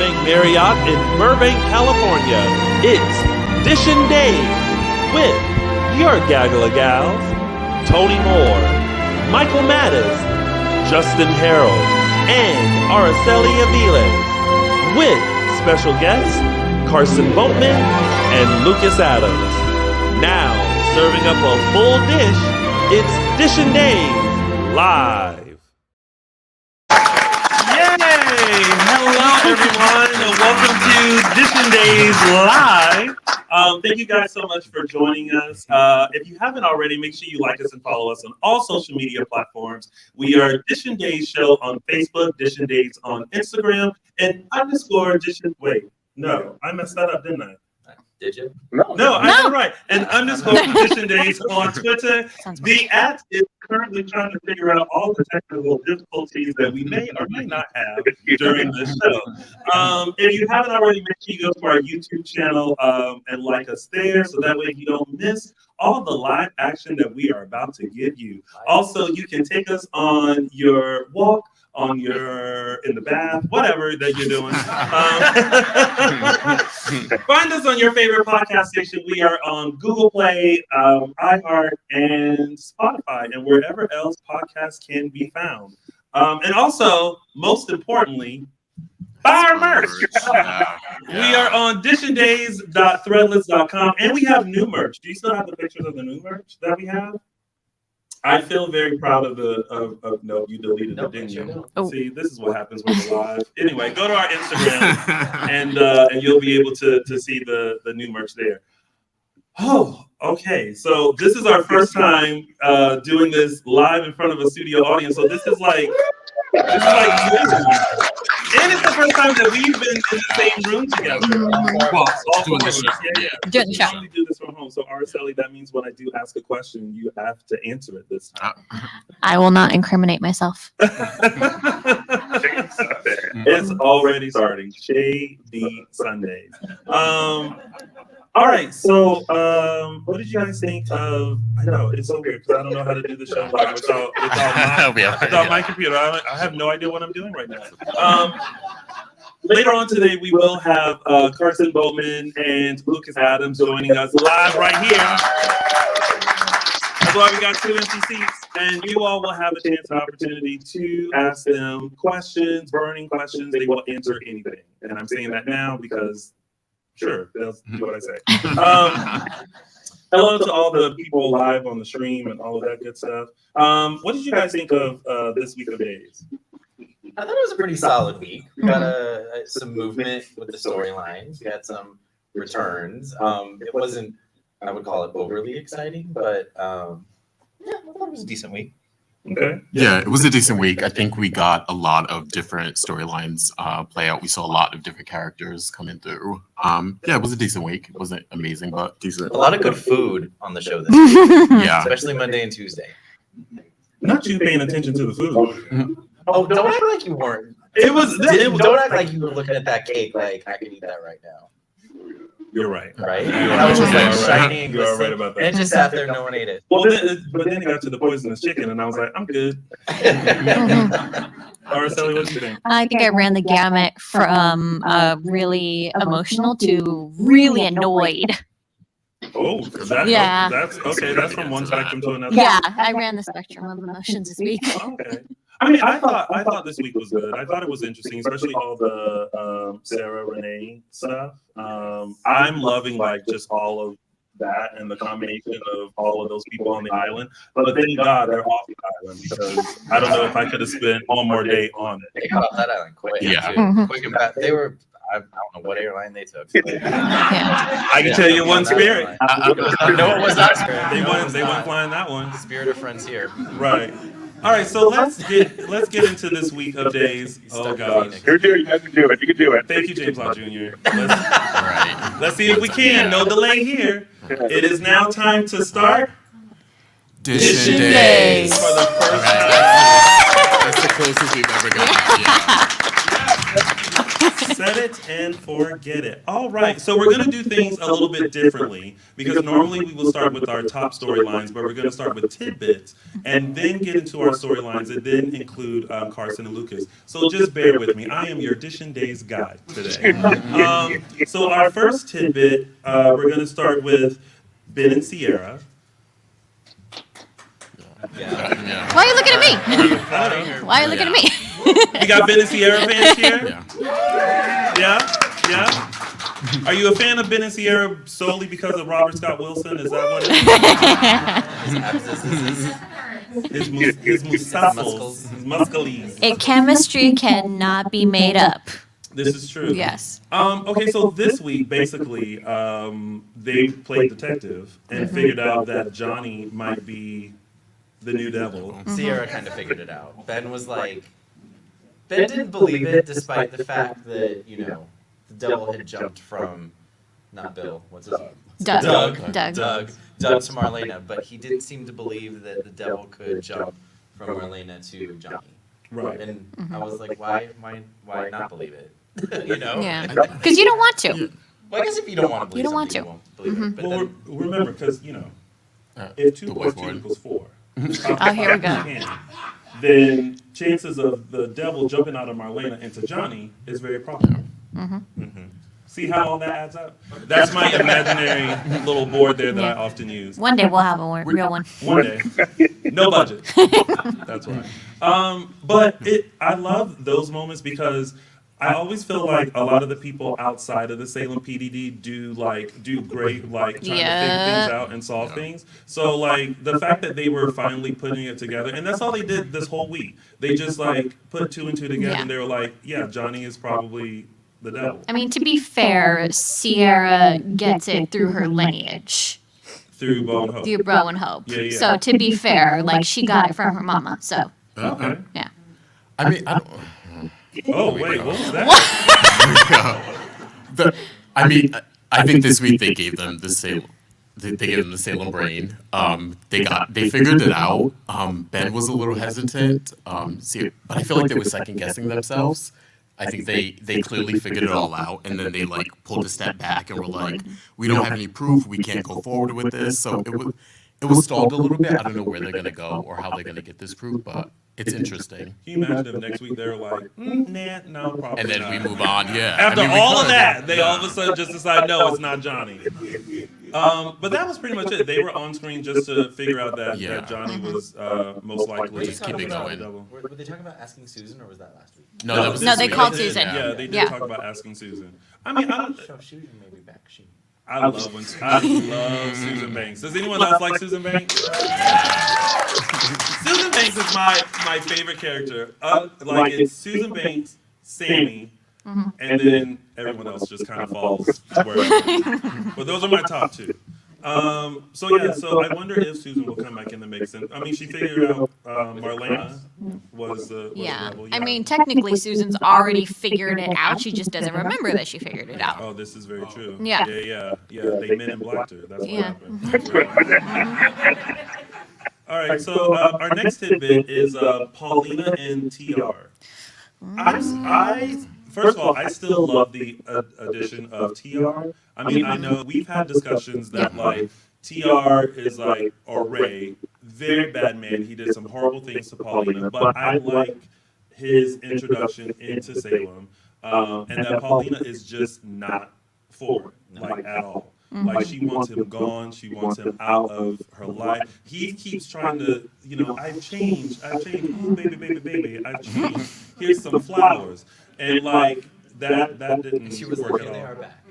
Burbank Marriott in Burbank, California. It's Dishin Days with your gaggle of gals, Tony Moore, Michael Mattis, Justin Hareld, and Araceli Aviles, with special guests Carson Boatman and Lucas Adams. Now, serving up a full dish, it's Dishin Days Live. Yay! Hello, everyone. Welcome to Dishin Days Live. Thank you guys so much for joining us. If you haven't already, make sure you like us and follow us on all social media platforms. We are Dishin Days Show on Facebook, Dishin Days on Instagram, and _ Dishin. Wait, no, I messed that up, didn't I? Did you? No, I did right. And _ Dishin Days on Twitter. The @ is currently trying to figure out all the technical difficulties that we may or may not have during this show. If you haven't already, make sure you go to our YouTube channel and like us there, so that way you don't miss all the live action that we are about to give you. Also, you can take us on your walk, in the bath, whatever that you're doing. Find us on your favorite podcast station. We are on Google Play, iHeart, and Spotify, and wherever else podcasts can be found. And also, most importantly, buy our merch. We are on dishindays.threadless.com, and we have new merch. Do you still have the pictures of the new merch that we have? I feel very proud of no, you deleted it, didn't you? Oh. See, this is what happens when we're live. Anyway, go to our Instagram and you'll be able to see the new merch there. Oh, okay. So this is our first time doing this live in front of a studio audience. So this is like and it's the first time that we've been in the same room together. Well, doing this show. Yeah. We usually do this from home. So, Araceli, that means when I do ask a question, you have to answer it this time. I will not incriminate myself. It's already starting. Shady Sundays. All right, so what did you guys think of? I know it's so weird because I don't know how to do the show live without my computer. I have no idea what I'm doing right now. Later on today, we will have Carson Boatman and Lucas Adams joining us live right here. That's why we got 2 empty seats, and you all will have a chance and opportunity to ask them questions, burning questions. They will answer anything, and I'm saying that now because. Sure, that's what I say. Hello to all the people live on the stream and all of that good stuff. What did you guys think of this week of days? I thought it was a pretty solid week. We got some movement with the storylines. We had some returns. It wasn't, I would call it overly exciting, but yeah, I thought it was a decent week. Okay. Yeah, it was a decent week. I think we got a lot of different storylines play out. We saw a lot of different characters coming through. Yeah, it was a decent week. It wasn't amazing, but decent. A lot of good food on the show this week. Yeah. Especially Monday and Tuesday. Not you paying attention to the food. Oh, don't act like you weren't. Don't act like you were looking at that cake like I could eat that right now. You're right. Right? I was just like shiny and glistening. You're right about that. And it just sat there, no one ate it. Well, but then it got to the poisonous chicken, and I was like, I'm good. Araceli, what do you think? I think I ran the gamut from really emotional to really annoyed. Oh, yeah. That's okay. That's from one spectrum to another. Yeah, I ran the spectrum of emotions this week. Okay. I mean, I thought this week was good. I thought it was interesting, especially all the Sarah Renee stuff. I'm loving like just all of that and the combination of all of those people on the island. But thank God they're off the island because I don't know if I could have spent one more day on it. They got off that island quick. Yeah. Mm-hmm. Quick and fast. They were. I don't know what airline they took. Yeah. I can tell you one Spirit. No, it was not Spirit. They went flying that one. Spirit of Frontier. Right. All right, so let's get into this week of days. Oh gosh, you can do it. You can do it. Thank you, James Law Jr. Let's see if we can. No delay here. It is now time to start Dishin Days for the first time. That's the closest we've ever gotten. Yeah. Set it and forget it. All right, so we're going to do things a little bit differently because normally we will start with our top storylines, but we're going to start with tidbits and then get into our storylines and then include Carson and Lucas. So just bear with me. I am your Dishin Days guide today. So our first tidbit, we're going to start with Ben and Ciara. Yeah. Why are you looking at me? Why are you looking at me? We got Ben and Ciara fans here? Yeah. Yeah? Are you a fan of Ben and Ciara solely because of Robert Scott Wilson? Is that what it is? His muscles, his muscles. Chemistry cannot be made up. This is true. Yes. Okay, so this week, basically, they played detective and figured out that Johnny might be the new devil. Ciara kind of figured it out. Ben was like, Ben didn't believe it despite the fact that, you know, the devil had jumped from, not Bill, what's his name? Doug. Doug to Marlena, but he didn't seem to believe that the devil could jump from Marlena to Johnny. Right. And I was like, why not believe it? You know? Yeah. Because you don't want to. Well, I guess if you don't want to believe You don't want something, you won't believe it. But Well, then, remember, because, if 2 the plus 2 whiteboard. equals 4, Oh, here we go. then chances of the devil jumping out of Marlena into Johnny is very probable. See how all that adds up? That's my imaginary little board there that I often use. One day we'll have a real one. One day. No budget. That's right. But I love those moments because I always feel like a lot of the people outside of the Salem PDD do great, trying to figure things out and solve things. So the fact that they were finally putting it together, and that's all they did this whole week. They just put 2 and 2 together, and they were like, yeah, Johnny is probably the devil. I mean, to be fair, Ciara gets it through her lineage. Through Beau and Hope. Through Beau and Hope. Yeah. So to be fair, she got it from her mama. So Okay. yeah. I mean, I don't. Oh, wait, what was that? I think this week they gave them the Salem. They gave them the Salem brain. They figured it out. Ben was a little hesitant. But I feel like they were second guessing themselves. I think they clearly figured it all out, and then they pulled a step back and were like, "We don't have any proof. We can't go forward with this." So it was stalled a little bit. I don't know where they're gonna go or how they're gonna get this proof, but it's interesting. Can you imagine if next week they're like, nah, no, probably And then not. we move on. Yeah. After I mean, we all of could. that, they all of a sudden just decide, no, it's not Johnny. But that was pretty much it. They were on screen just to figure out that Johnny was most likely. Just keep it going. were they talking about asking Susan, or was that last week? No, that was No, this they week. called Susan. Yeah, they did Yeah. talk about asking Susan. I mean, I Susan may be back. love Susan Banks. Does anyone else like Susan Banks? Susan Banks is my favorite character. It's Susan Banks, Sammy, and then everyone else just kind of falls wherever. But those are my top 2. So I wonder if Susan will come back in the mix. And I mean, she figured out Marlena was the devil. I mean, technically, Susan's already figured it out. She just doesn't remember that she figured it out. Oh, this is very true. Yeah. They Men in Blacked her. That's what Yeah. happened. All right, so our next tidbit is Paulina and TR. First of all, I still love the addition of TR. I mean, I know we've had discussions that TR is or Ray, very bad man. He did some horrible things to Paulina, but I like his introduction into Salem, and that Paulina is just not for it, at all. She wants him gone. She wants him out of her life. He keeps trying to, I've changed. Oh, baby, I've changed. Here's some flowers. And that didn't She was work like, at here they all. are back.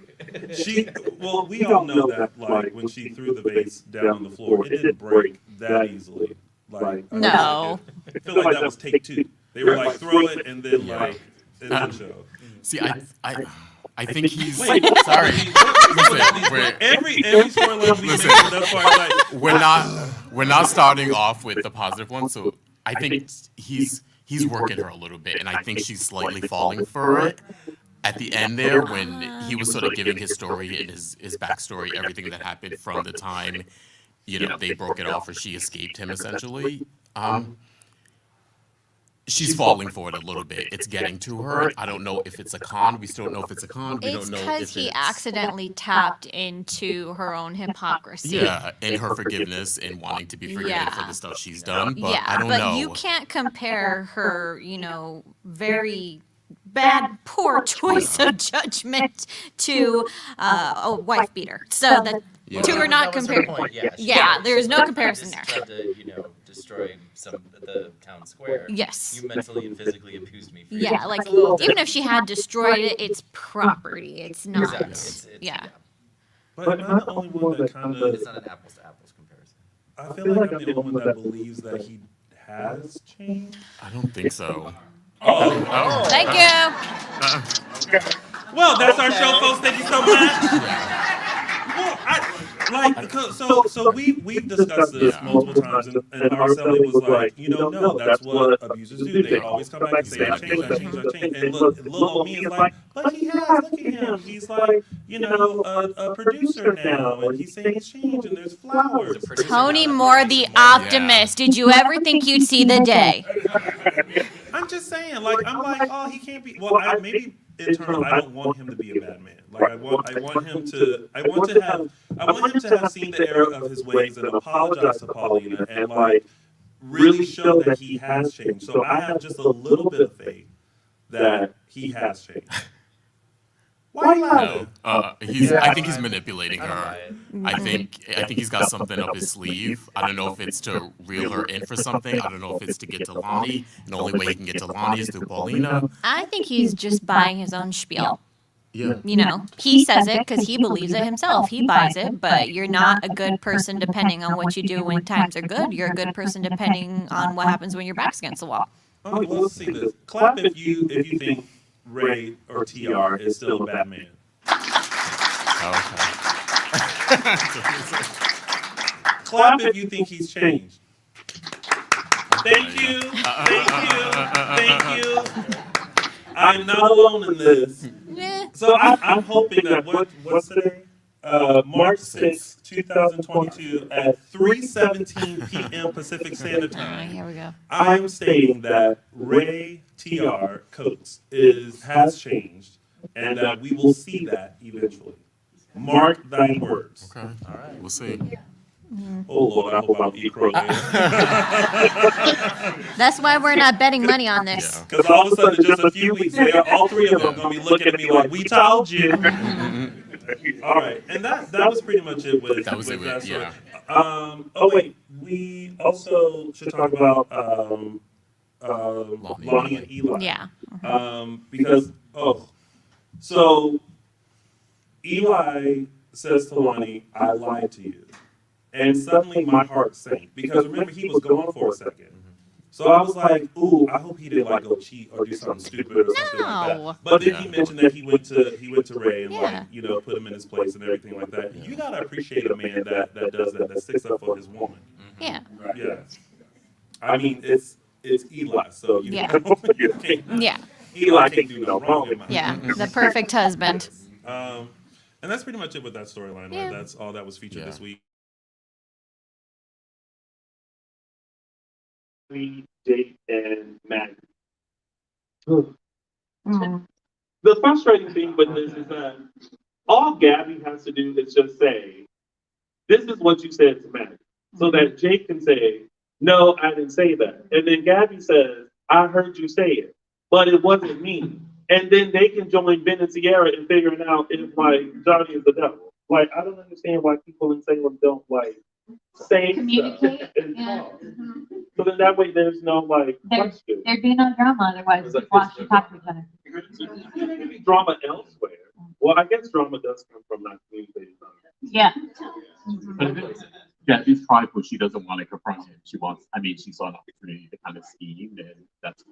We all know that when she threw the vase down on the floor, it didn't break that easily. No. I feel like that was take 2. They were throw it and then it didn't show. See, I think he's Wait, sorry. Listen, every storyline we Listen. make, that's why we're not starting off with the positive one, so I think he's working her a little bit, and I think she's slightly falling for it at the end there when he was sort of giving his story and his backstory, everything that happened from the time they broke it off or she escaped him essentially. she's falling for it a little bit. It's getting to her. I don't know if it's a con. We still don't know if it's a con. We It's don't know because if he it's accidentally tapped into her own hypocrisy. yeah, and her forgiveness and wanting to be forgiven for Yeah. the stuff she's done. But Yeah, I don't but know. you can't compare her, very bad, poor choice of judgment to a wife beater. So the Yeah. two are not That was her compared. point, yeah. Yeah, there's no She comparison there. tried to, destroy the town square. Yes. You mentally and physically abused me. For Yeah, it. like It's a little even if different. she had destroyed it, it's property. It's not. Exactly. It's, Yeah. But am I the only one that kind of? It's not an apples to apples comparison. I feel like I'm the only one that believes that he has changed. I don't think so. Oh. Thank you. Well, that's our show, folks. Thank you so much. Well, so we've discussed this multiple times, and Araceli was like, no, that's what abusers do. They always come back and say, I changed. And little old me is like, but he has. Look at him. He's like, a producer now, and he's saying he's changed, and there's flowers. Tony Moore, the optimist. Did you ever think you'd see the day? I'm just saying, oh, he can't be. Well, maybe internally, I don't want him to be a bad man. Like I want him to have seen the error of his ways and apologize to Paulina and really show that he has changed. So I have just a little bit of faith that he has changed. Why No, I think he's manipulating I don't buy her. it. I think he's got something up his sleeve. I don't know if it's to reel her in for something. I don't know if it's to get to Lonnie. And the only way he can get to Lonnie is through Paulina. I think he's just buying his own spiel. Yeah. He says it because he believes it himself. He buys it, but you're not a good person depending on what you do when times are good. You're a good person depending on what happens when your back's against the wall. Okay, well, let's see this. Clap if you think Ray or TR is still a bad man. Okay. Clap if you think he's changed. Thank you. Thank you. I'm not alone in this. So I'm hoping that what's today? March 6th, 2022 at 3:17 p.m. Pacific Standard Time. Here we go. I'm stating that Ray TR Coates has changed and that we will see that eventually. Mark thy words. Okay. All right. We'll see. Oh Lord, I hope I don't eat crow. That's why we're not betting money on this. Yeah. Because all of a sudden, in just a few weeks, all three of them are going to be looking at me like, we told you. All right. And that was pretty much it with That was it that with, story. yeah. Oh, wait. We also should talk about Lonnie and Eli. Yeah. Because, so Eli says to Lonnie, I lied to you. And suddenly my heart sank. Because remember, he was gone for a second. So I was like, ooh, I hope he didn't go cheat or do something stupid or something like No. that. But then he mentioned that he went to Ray and Yeah. put him in his place and everything like that. You gotta appreciate a man that does that sticks up for his woman. Yeah. Yeah. I mean, it's Eli, so you Yeah. know, you can't, Yeah. Eli can't do no wrong in my Yeah. The perfect husband. And that's pretty much it with that storyline. Yeah. Right? That's all that was featured this week. Jake and Maggie. The frustrating thing with this is that all Gabi has to do is just say, this is what you said to Maggie. So that Jake can say, no, I didn't say that. And then Gabi says, I heard you say it, but it wasn't me. And then they can join Ben and Ciara in figuring out if Johnny is the devil. I don't understand why people in Salem don't say Communicate, stuff and yeah. talk. So then that way there's no question. There'd be no drama otherwise. Watch you talk to each other. There may be drama elsewhere. Well, I guess drama does come from not communicating. Yeah. Gabi's prideful. She doesn't want to confront him. She saw an opportunity to kind of scheme, and that's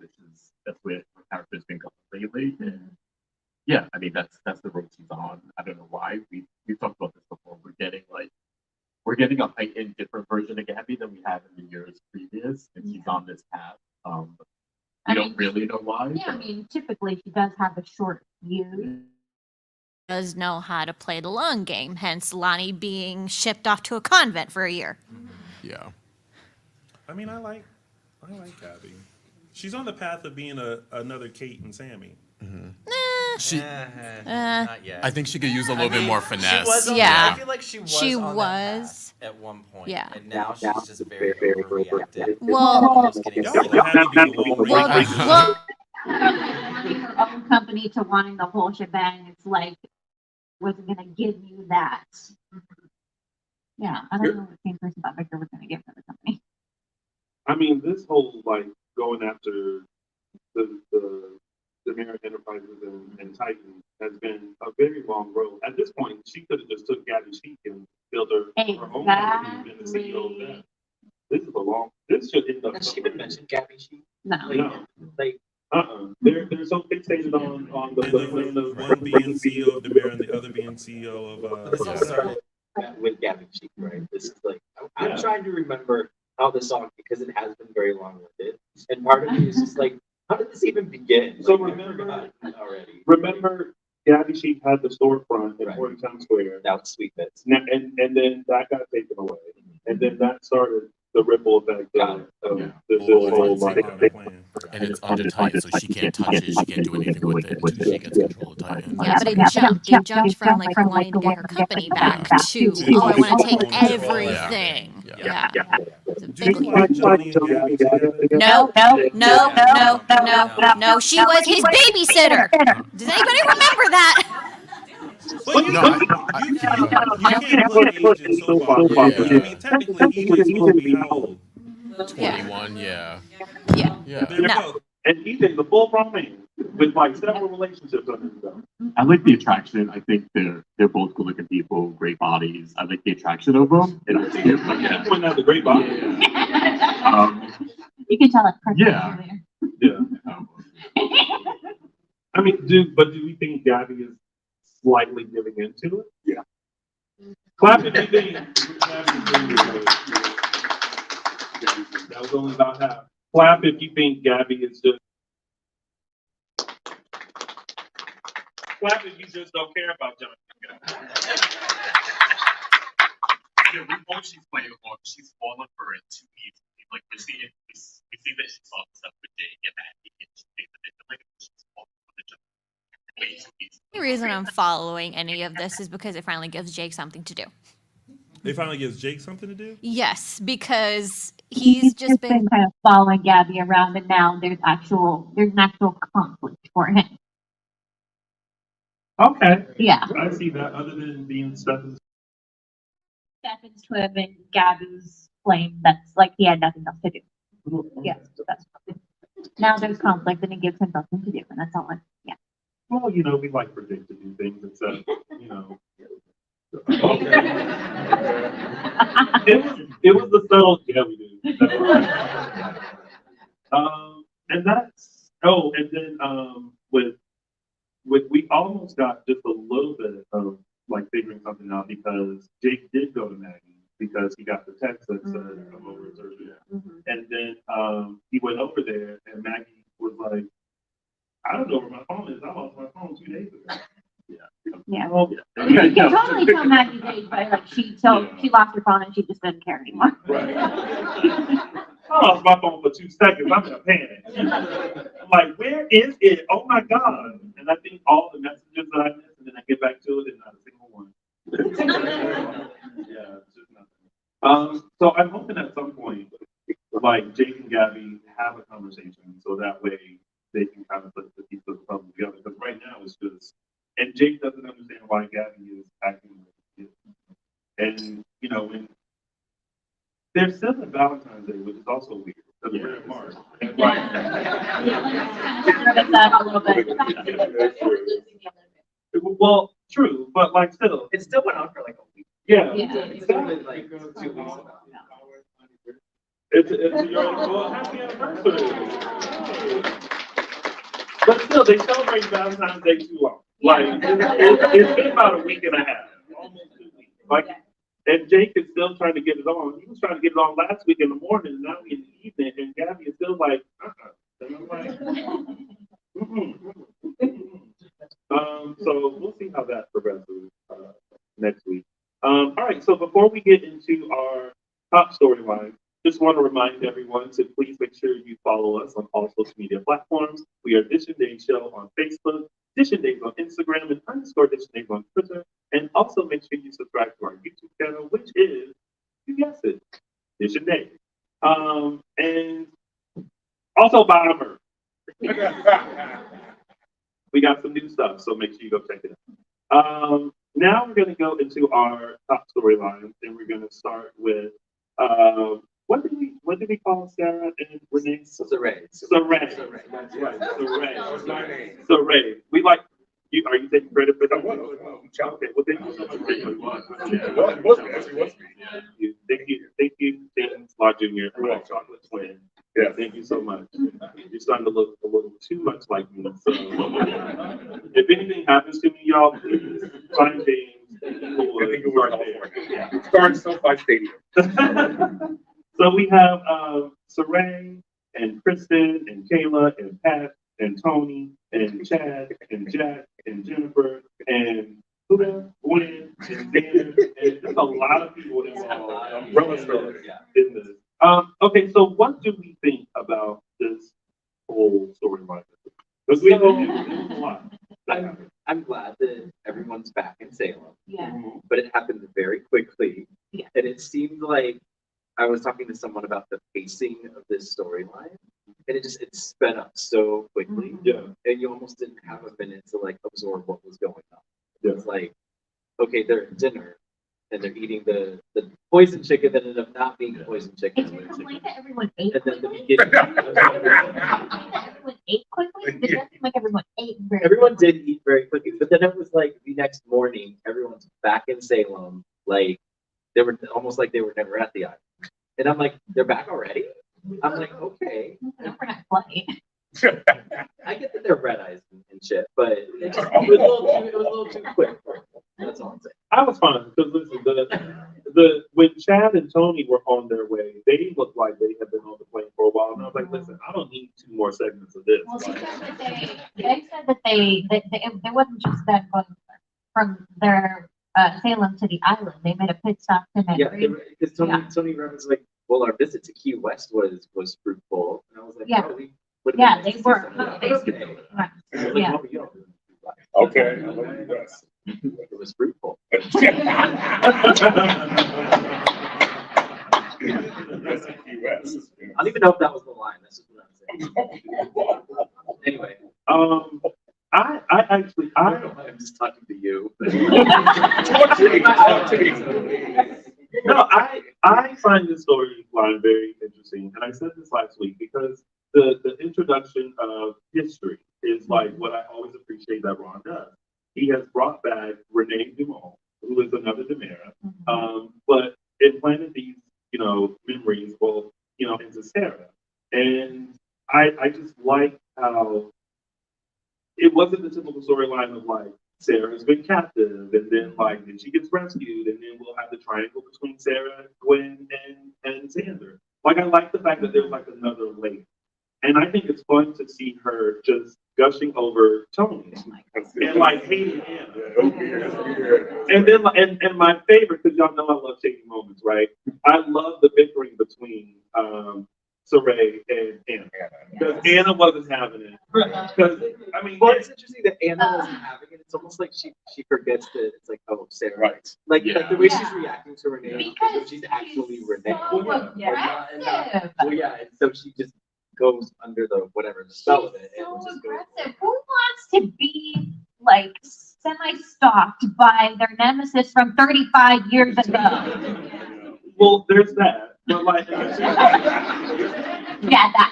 where her character's been going lately. And yeah, that's the road she's on. I don't know why. We've talked about this before. We're getting a heightened different version of Gabi than we have in the years previous, and she's on this path. We don't really know why. Yeah, typically she does have a short fuse. Does know how to play the long game, hence Lonnie being shipped off to a convent for a year. Yeah. I mean, I like Gabi. She's on the path of being another Kate and Sammy. She, Not yet. I think she could use a little bit more finesse. She was on Yeah. I feel like she was She on that was. path at one point. Yeah. And now she's just very overreactive. Well- Almost getting Y'all silly. gonna have to do the whole Well, race. well, Wanting her own company to wanting the whole shebang, it's like, wasn't gonna give you that. Yeah, I don't know what the same person thought Victor was gonna give for the company. I mean, this whole like going after the Dimera Enterprises and Titan has been a very long road. At this point, she could have just took Gabi Sheik and built her own company and been the CEO of that. This is a long. This should end up. Has she been mentioned, Gabi? No. No. Like, They're so fixated on And the one being CEO of Dimera and the other being CEO of this all started with Gabi Sheik, right? This is like, I'm Yeah. trying to remember how this all, because it has been very long-winded. And part of me is just like, how did this even begin? So Like, I remember- forgot already. Remember, Gabi Sheik had the storefront at Right. 40 Town Square, That was Sweet Bits. and then that got taken away, and then that started the ripple effect of Yeah. this Oh, whole it's like. on the plan. And it's under Titan, so she can't touch it. She can't do anything with it until she gets control of Titan. yeah, but it jumped from like her wanting to get her company back to, oh, I want to take everything. Yeah. Yeah. It's a Do big you leap. like Johnny and Gabi together? No, she was his babysitter. Does anybody remember that? But No, you can't put age in soap operas. Yeah. I mean, technically, EJ's supposed to be how old? 21, yeah. Yeah. Yeah. There we No. go. And EJ's a full grown man with like several relationships under his belt. I like the attraction. I think they're both good looking people, great bodies. I like the attraction of them. And I think it's like, Yeah, he pointed out the great body. You can tell it's perfect. Yeah. Yeah. Um, I mean, do we think Gabi is slightly giving into it? Yeah. Clap if you think Gabi is giving into it. That was only about half. Clap if you think Gabi is just. Clap if you just don't care about Johnny. Yeah, we know she's playing along. She's fallen for it too easily. Like we see that she saw stuff with Jake and Maddie, and she thinks that it's like she's fallen for it just way too easily. The reason I'm following any of this is because it finally gives Jake something to do. They finally gives Jake something to do? Yes, because he's just been kind of following Gabi around, and now there's an actual conflict for him. Okay. Yeah. I see that. Other than being Stefan's. Stefan's twin and Gabi's flame, that's like he had nothing else to do. Yeah, that's now there's conflict and it gives him something to do, and that's all. Yeah. Well, we like for Jake to do things, except, it was the subtle, yeah, we do. And that's, and then, we almost got just a little bit of like figuring something out because Jake did go to Maggie because he got the text that said, come over Thursday. And then, he went over there and Maggie was like, I don't know where my phone is. I lost my phone 2 days ago. Yeah. Oh, You can totally tell Maggie's age, but like she lost her phone and she just didn't care anymore. Right. I lost my phone for 2 seconds. I'm in a panic. I'm like, where is it? Oh my God. And I think all the messages that I missed, and then I get back to it, and not a single one. Yeah, it's just nothing. So I'm hoping at some point, like Jake and Gabi have a conversation so that way they can kind of put the pieces of the puzzle together. Because right now it's just, and Jake doesn't understand why Gabi is acting like she is. And, when there's still a Valentine's Day, which is also weird, because we're in March. And well, true, but like still. It still went on for like a week. Yeah. It's still been like 2 weeks now. It's well, happy anniversary. But still, they celebrate Valentine's Day too long. Like, it's been about a week and a half, almost 2 weeks. Like, and Jake is still trying to get it on. He was trying to get it on last week in the morning, and now in the evening, and Gabi is still like, And I'm like, so we'll see how that progresses next week. All right, so before we get into our top storyline, just want to remind everyone to please make sure you follow us on all social media platforms. We are Dishin Days Show on Facebook, Dishin Days on Instagram, and _Dishin Days on Twitter. And also make sure you subscribe to our YouTube channel, which is, you guessed it, Dishin Days. And also buy our merch. We got some new stuff, so make sure you go check it out. Now we're going to go into our top storylines, and we're going to start with what did we call Sarah and Renee? Saray. That's right. Saray. We like you. Are you taking credit for that? Okay. Well, thank you so much. Thank you, James Law Jr. Chocolate Twin. Yeah, thank you so much. You're starting to look a little too much like me. So if anything happens to me, y'all, please find James. Starting SoFi Stadium. So we have Saray and Kristen and Kayla and Pat and Tony and Chad and Jack and Jennifer and Gwen and Dan, and there's a lot of people involved in this. Okay, so what do we think about this whole storyline? Because we know it was a lot. I'm glad that everyone's back in Salem. Yeah. But it happened very quickly. Yeah. And it seemed like I was talking to someone about the pacing of this storyline. And it sped up so quickly. Mhm. Yeah. And you almost didn't have a minute to like absorb what was going on. Yeah. It's like, okay, they're at dinner and they're eating the poison chicken that ended up not being poison chicken. Is your complaint that everyone ate And then the quickly? beginning. Everyone ate quickly? It doesn't seem like everyone ate very Everyone did eat very quickly, but then it was like the next morning, everyone's back in Salem. Like they were almost like they were never at the island. And I'm like, they're back already? I'm like, okay. overnight flight. I get that they're red eyes and shit, but it was a little too quick. That's all I'm saying. I was fine because listen, when Chad and Tony were on their way, they looked like they had been on the plane for a while, and I was like, listen, I don't need 2 more segments of this. Well, they said that they wasn't just them going from their Salem to the island. They made a pit stop to Madrid. Yeah, because Tony Robbins was like, well, our visit to Key West was fruitful, and I was like, Yeah. oh, we would've Yeah, been they nice to were. see some of They- that. Okay. Right. I was like, Yeah. "Oh, you don't do that." Okay, I love you guys. It was fruitful. I don't even know if that was the line. That's just what I'm saying. Anyway, I actually, I don't know why I'm just talking to you. No, I find this storyline very interesting, and I said this last week because the introduction of history is like what I always appreciate that Ron does. He has brought back Renee Dumont, who is another Dimera, but implanted these, memories, into Sarah, and I just like how it wasn't the typical storyline of like Sarah's been captive, and then then she gets rescued, and then we'll have the triangle between Sarah, Gwen, and Xander. Like I like the fact that there's like another layer, and I think it's fun to see her just gushing over Tony and like hating Anna. And then and my favorite, because y'all know I love shady moments, right? I love the bickering between Saray and Anna, because Anna wasn't having it. Because Well, it's interesting that Anna wasn't having it. It's almost like she forgets that it's like, oh, Sarah. Right. Like the way she's Yeah. reacting to Renee, Because she's actually she's Renee. so And aggressive. and so she just goes under the spell of it. She's And so just goes, aggressive. Who wants to be like semi-stalked by their nemesis from 35 years ago? well, there's that, but like. Yeah, that.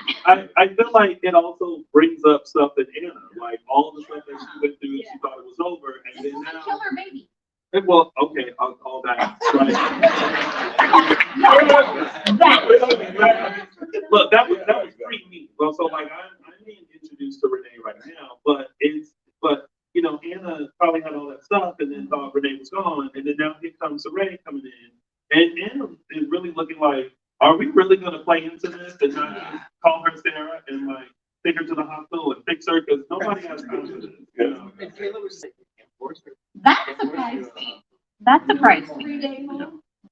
I feel like it also brings up stuff in Anna, like all of the stuff that she went through, she thought it was over, and She's then gonna now. kill her baby. Well, okay, I'll call that. Right. Look, that was pretty neat. Well, so like I'm being introduced to Renee right now, but Anna probably had all that stuff, and then thought Renee was gone, and then now here comes Saray coming in, and Anna is really looking like, are we really going to play into this and not just call her Sarah and like take her to the hospital and fix her, because nobody has time for this. And Kayla was just like, "Can't force her." That surprised me. That surprised me.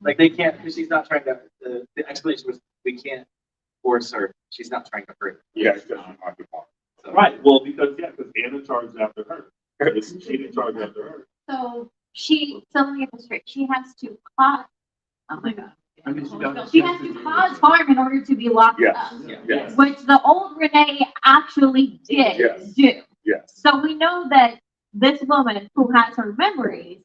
Like they can't, because she's not trying to, the explanation was, we can't force her. She's not trying to hurt. Yeah, it's just occupied. So, Right, well, because Anna charged after her. She didn't charge after her. So let me get this straight. She has to cause, oh my God. I mean, She has to cause harm in order to be locked Yes. up, Yes. which the old Renee actually did Yes. do. Yes. So we know that this woman who has her memories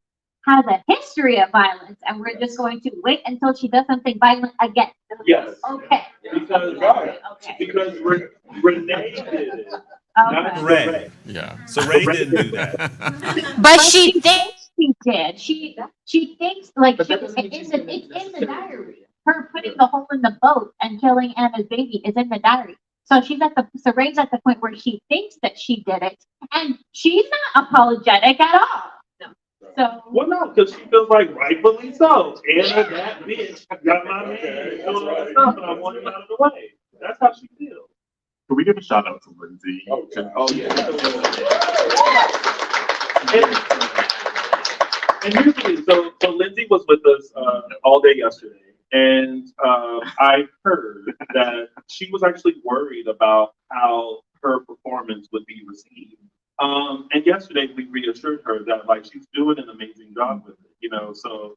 has a history of violence, and we're just going to wait until she does something violent again. Yes. Okay. Because, Okay. because Renee did it, not Okay. Ray. Yeah. So Ray didn't do that. But she thinks She did. She thinks like But she, that doesn't mean it's she's in, gonna it's in the necessarily diary. do it. Her putting the hole in the boat and killing Anna's baby is in the diary. So Ray's at the point where she thinks that she did it, and she's not apologetic at all. So Well, no, because she feels like rightfully so. Anna, that bitch, got my man doing all that stuff, and I want him out of the way. That's how she feels. Can we give a shout out to Lindsay? Oh, God. Oh, yeah. And here's the thing. So Lindsay was with us all day yesterday, and I heard that she was actually worried about how her performance would be received. And yesterday we reassured her that like she's doing an amazing job with it, you know. So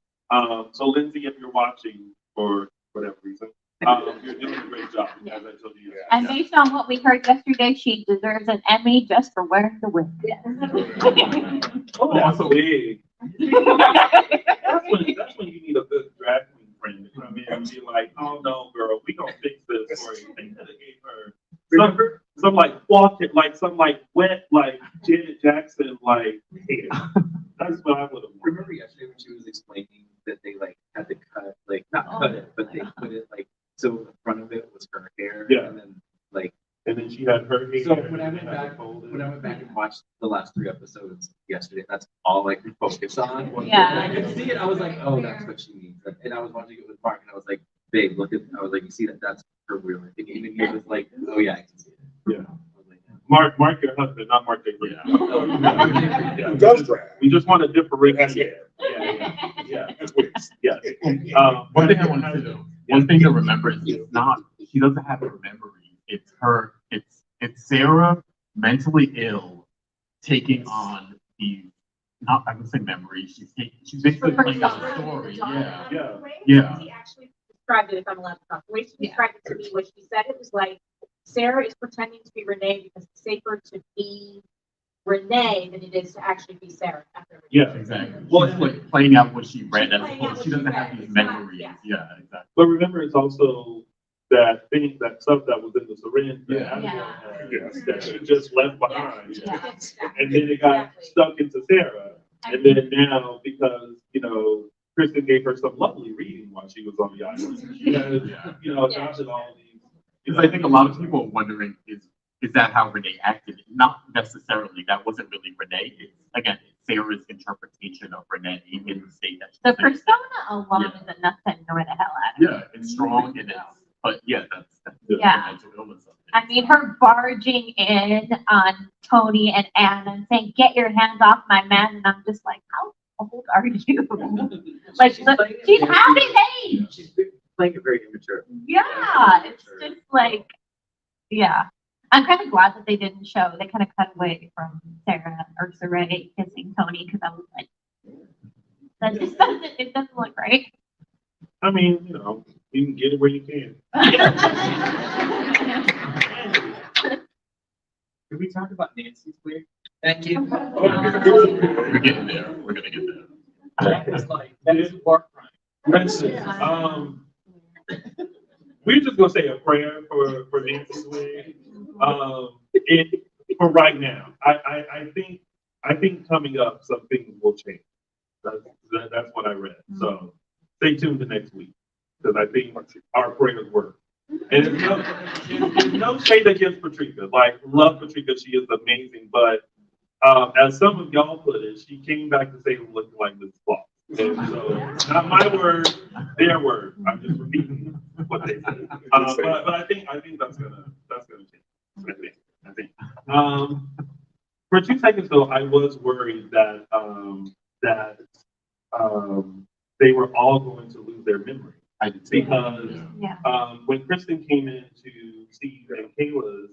Lindsay, if you're watching for whatever reason, you're doing a great job, as I told you. and based on what we heard yesterday, she deserves an Emmy just for wearing the wig. Oh, that's big. That's when you need a good drag queen friend to come in and be like, oh no, girl, we gonna fix this for you. They could have gave her some like walking, like some like wet, like Janet Jackson, like hair. That's what I would have. Remember yesterday when she was explaining that they like had to cut, like not cut it, but they put it like, so the front of it was her hair. Yeah. And then like, And then she had her hair. so when I went back and watched the last 3 episodes yesterday, that's all I could focus on. Yeah. And I could see it. I was like, oh, that's what she means. And I was watching it with Mark, and I was like, babe, look at. I was like, you see that? That's her real. And even he was like, oh yeah, I can see it. Yeah. I was like, Mark your husband, not Mark J. Who does drag? We just want to differentiate. Yeah. Yeah. That's what it's. Yeah. One thing I want to do, one thing to remember is it's not, she doesn't have her memory. It's her, it's Sarah mentally ill taking on these, not, I would say memories. She's basically playing out a story. Yeah. Yeah. Yeah. She actually described it, if I'm allowed to talk, the way she described it to me was she said it was like Sarah is pretending to be Renee because it's safer to be Renee than it is to actually be Sarah after everything. Yeah. Exactly. Well, it's like playing out what she read as Playing out opposed, what she doesn't she have read. these It's not- memories. yeah. Yeah, exactly. But remember, it's also that thing, that stuff that was in the syringe that Yeah. Abigail Yeah. had, that she just left behind. Yeah. And then it got Exactly. stuck into Sarah. And then now, because, you know, Kristen gave her some lovely reading while she was on the island. She had, Yeah. you know, Yeah. adopted all these. Because I think a lot of people are wondering, is that how Renee acted? Not necessarily. That wasn't really Renee. It's, again, it's Sarah's interpretation of Renee in the state that she's The in. persona alone Yeah. is enough to annoy the hell out of me. Yeah, it's strong and it's, but yeah, that's Yeah. the mental illness of it. I mean, her barging in on Tony and Anna and saying, "Get your hands off my man," and I'm just like, how old are you? Like, She's look, playing it she's very- half his age. She's playing it very immature. Yeah, it's just like, yeah. I'm kind of glad that they didn't show. They kind of cut away from Sarah or Saray kissing Tony because I was like, that just doesn't. It doesn't look right. I mean, you know, you can get it where you can. Can we talk about Nancy's wig? Thank you. We're getting there. We're gonna get there. It's like, that is war crime. Kristen, we're just gonna say a prayer for Nancy's wig. For right now, I think coming up, some things will change. That's what I read. So stay tuned to next week, because I think our prayers work. And it's no shade against Patricia. Like, love Patricia, she is amazing. But as some of y'all put it, she came back to say looking like this flaw. And so, not my word, their word. I'm just repeating what they said. But I think that's gonna change. I think. For 2 seconds though, I was worried that they were all going to lose their memory. I did too. Because Yeah. when Kristen came in to Steve and Kayla's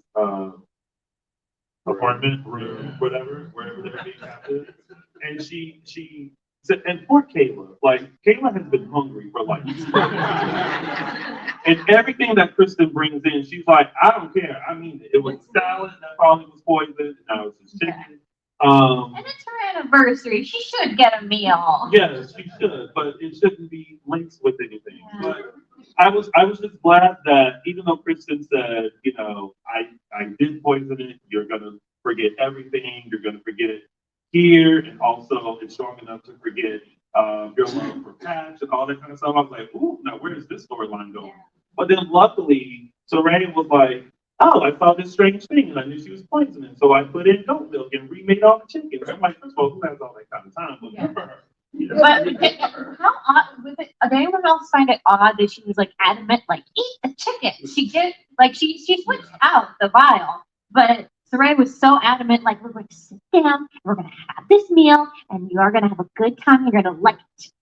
apartment, room, whatever, wherever they're being captive, and she said, and poor Kayla, like Kayla has been hungry for like and everything that Kristen brings in, she's like, I don't care. I mean, it was salad that probably was poisoned. Now it's just chicken. And it's her anniversary. She should get a meal. Yes, she should, but it shouldn't be linked with anything. But I was just glad that even though Kristen said, you know, I did poison it, you're gonna forget everything, you're gonna forget it here, and also it's strong enough to forget your love for Patch and all that kind of stuff. I was like, ooh, now where is this storyline going? But then luckily, Sarah was like, oh, I saw this strange thing and I knew she was poisoning, so I put in goat milk and remade all the chickens. I'm like, first of all, who has all that kind of time? But good for her. You know? But how odd was it? Did anyone else find it odd that she was like adamant, like eat the chicken? She did, like she switched out the vial, but Sarah was so adamant, like we're going to sit down, we're going to have this meal, and you are going to have a good time. You're going to like it.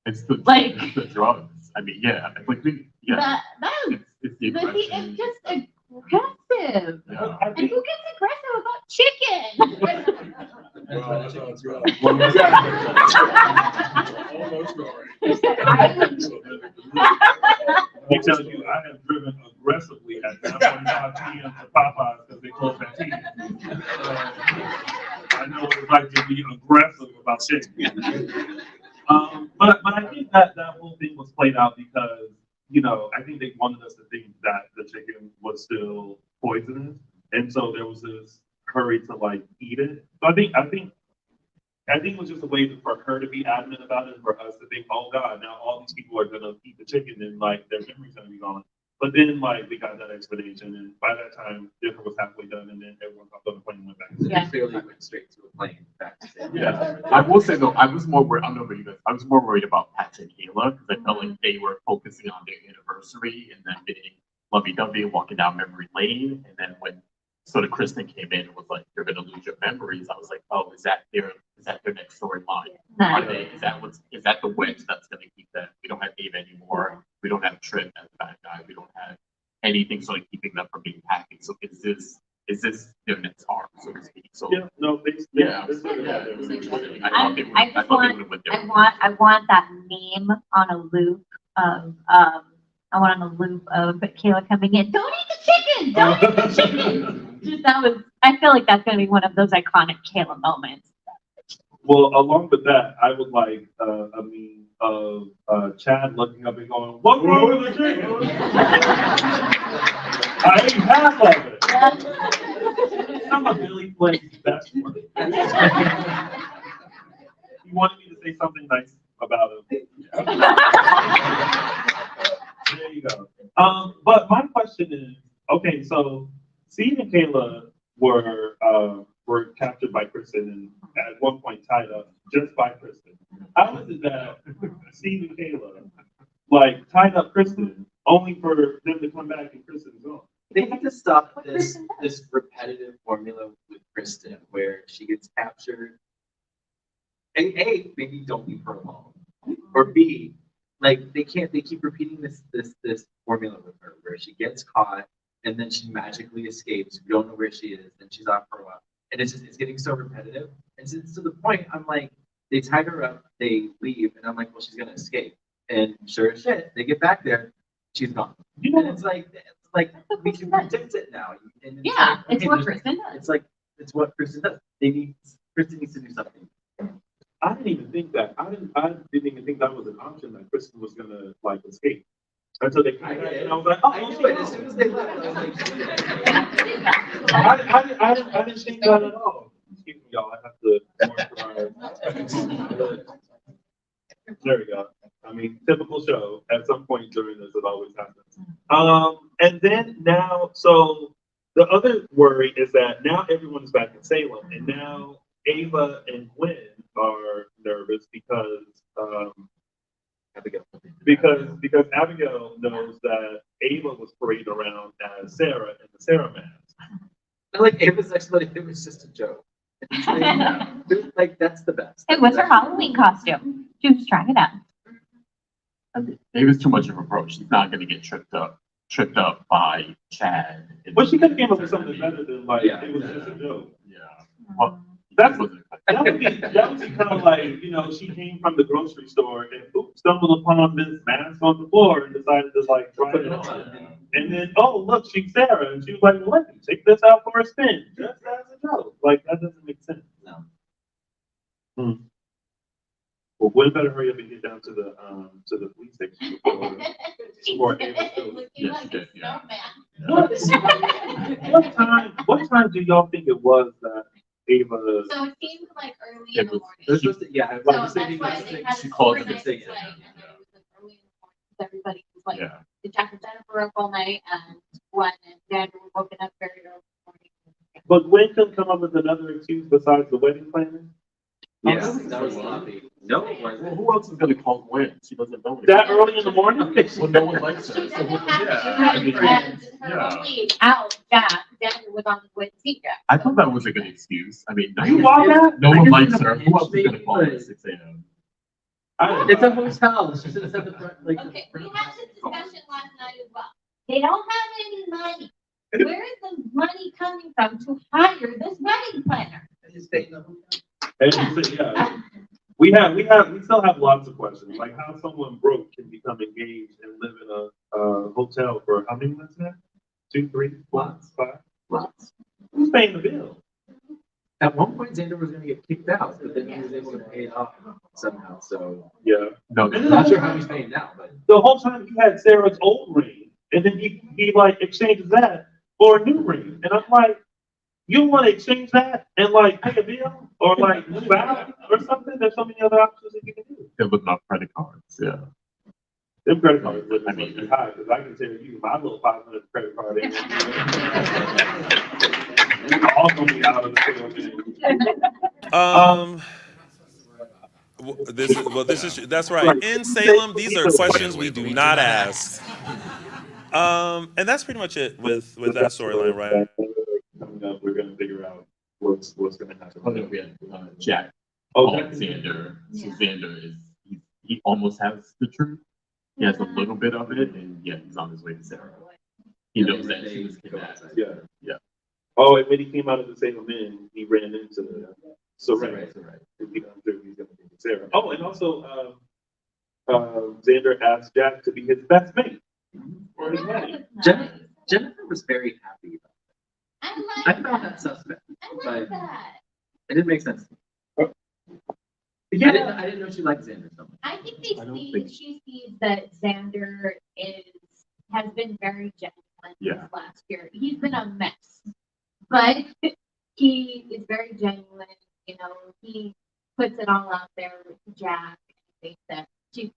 It's the Like- it's the drugs. I mean, yeah, like yeah. It's the But see, aggression. it's just aggressive. Yeah. And who gets aggressive about chicken? Well, that's how it's going. I tell you, I have driven aggressively at 9:45 p.m. to Popeyes because they close at 10. I know what it's like to be aggressive about chicken. But I think that whole thing was played out because, you know, I think they wanted us to think that the chicken was still poisonous. And so there was this hurry to like eat it. So I think it was just a way for her to be adamant about it, and for us to think, oh God, now all these people are gonna eat the chicken and like their memory's gonna be gone. But then like we got that explanation, and by that time dinner was halfway done, and then everyone hopped on the plane and went back. Yeah. Clearly went straight to a plane back to San Yeah, I will say though, I was more worried. I don't know about you guys. I was more worried about Patch and Kayla because I felt like they were focusing on their anniversary and then being lovey-dovey and walking down memory lane. And then when sort of Kristen came in and was like, "You're gonna lose your memories," I was like, "Oh, is that their next storyline? Are they? Is that the wedge that's gonna keep them? We don't have Dave anymore. We don't have Tripp as the bad guy. We don't have anything sort of keeping them from being happy. So is this their next arc, so to speak?" So Yeah, no, they yeah, they said yeah, that. it was interesting. I I just thought they would have went there. I want that meme on a loop of I want on a loop of Kayla coming in. Don't eat the chicken. Don't eat the chicken. Just that was. I feel like that's gonna be one of those iconic Kayla moments. Well, along with that, I would like a meme of Chad looking up and going, "What's wrong with the chicken?" I ate half of it. I'm a Billy Flake's best friend. He wanted me to say something nice about him. There you go. But my question is, okay, so Steve and Kayla were captured by Kristen and at one point tied up just by Kristen. How is it that Steve and Kayla like tied up Kristen only for them to come back and Kristen's gone? They have to stop this repetitive formula with Kristen where she gets captured. And A, maybe don't leave her alone. Or B, like they keep repeating this formula with her where she gets caught and then she magically escapes. We don't know where she is, then she's off for a while. And it's getting so repetitive. And since to the point, I'm like, they tied her up, they leave, and I'm like, well, she's gonna escape. And sure as shit, they get back there, she's gone. And it's like we can predict it now. And Yeah, like, it's okay, what Kristen does. it's what Kristen does. Kristen needs to do something. I didn't even think that. I didn't even think that was an option that Kristen was gonna like escape until they came back, and I was like, oh, I knew it as soon as they left. I was like, I didn't think that at all. Excuse me, y'all. I have to moisturize. There we go. I mean, typical show. At some point during this, it always happens. And then now, so the other worry is that now everyone is back in Salem, and now Ava and Gwen are nervous because Abigail knows that Ava was parading around as Sarah in the Sarah mask. I like Ava's explanation. It was just a joke. Like that's the best. It was her Halloween costume. She was trying it out. I mean, it was too much of an approach. She's not going to get tripped up by Chad. Well, she could have came up with something better than like, it was just a joke. Yeah. Well, That would be kind of like, you know, she came from the grocery store and stumbled upon this mask on the floor and decided to like try it on. And then, oh, look, she's Sarah. And she was like, well, let me take this out for a spin. Just as a joke. Like, that doesn't make sense. No. Well, Gwen better hurry up and get down to the police station before Ava goes. Yes, she did, yeah. What time do y'all think it was that Ava? So it seemed like early It in the was- morning. It was supposed to, yeah, I So was that's saying, why they had she it called overnight, them and said, it's like, yeah. and then it was like early in the morning, 'cause everybody was like, Yeah. the Jack and Jennifer up all night, and Gwen and Dan were woken up very early in the morning. But Gwen couldn't come up with another excuse besides the wedding planning? Yeah, that was sloppy. No, it Well, wasn't. who else is going to call Gwen? She doesn't know. That early in the morning? Well, no one likes her. She So, doesn't have yeah, to, I mean, and her yeah. only out, Jack, Dan was on the way to see Jack. I thought that was a good excuse. I mean, You want that? no I one guess likes it's her. a Who else is going to pinch call her maybe, at 6 a.m.? It's a hotel. It's just at the front, like. Okay, we had this discussion last night as well. They don't have any money. Where is the money coming from to hire this wedding planner? And you say, yeah. We still have lots of questions, like how someone broke can become engaged and live in a hotel for how many months now? 2, 3, 4, 5? Lots. Who's paying the bill? At one point, Xander was gonna get kicked out, but then he was able to pay it off somehow, so. Yeah. No, I'm not sure how he's paying now, but. The whole time he had Sarah's old ring, and then he like exchanges that for a new ring, and I'm like, you want to exchange that and like pay a bill or like move out or something? There's so many other options that you can do. it was not credit cards. Yeah. Them credit cards look like they're high, because I can tell you my little 500 credit card ain't. We're all gonna be out of the sale. That's right. In Salem, these are questions we do not ask. And that's pretty much it with that storyline, right? Coming up, we're gonna figure out what's gonna happen. Oh, no, we had Jack. Oh, Called Xander. So Xander is he almost has the truth. He has a little bit of it, and yeah, he's on his way to Sarah. He knows that she was kidnapped. Yeah. Yeah. Oh, and when he came out of the Salem Inn, he ran into the Sarah. Right. I'm sure he's gonna be Sarah. Oh, and also, Xander asked Jack to be his best mate for his wedding. Jennifer was very happy about I it. I like found that. that suspect, I but like that. it didn't make sense. Yeah. I didn't know she liked Xander so much. I think they I don't see, think- she sees that Xander has been very genuine Yeah. this last year. He's been a mess, but he is very genuine. You know, he puts it all out there with Jack. I think that she's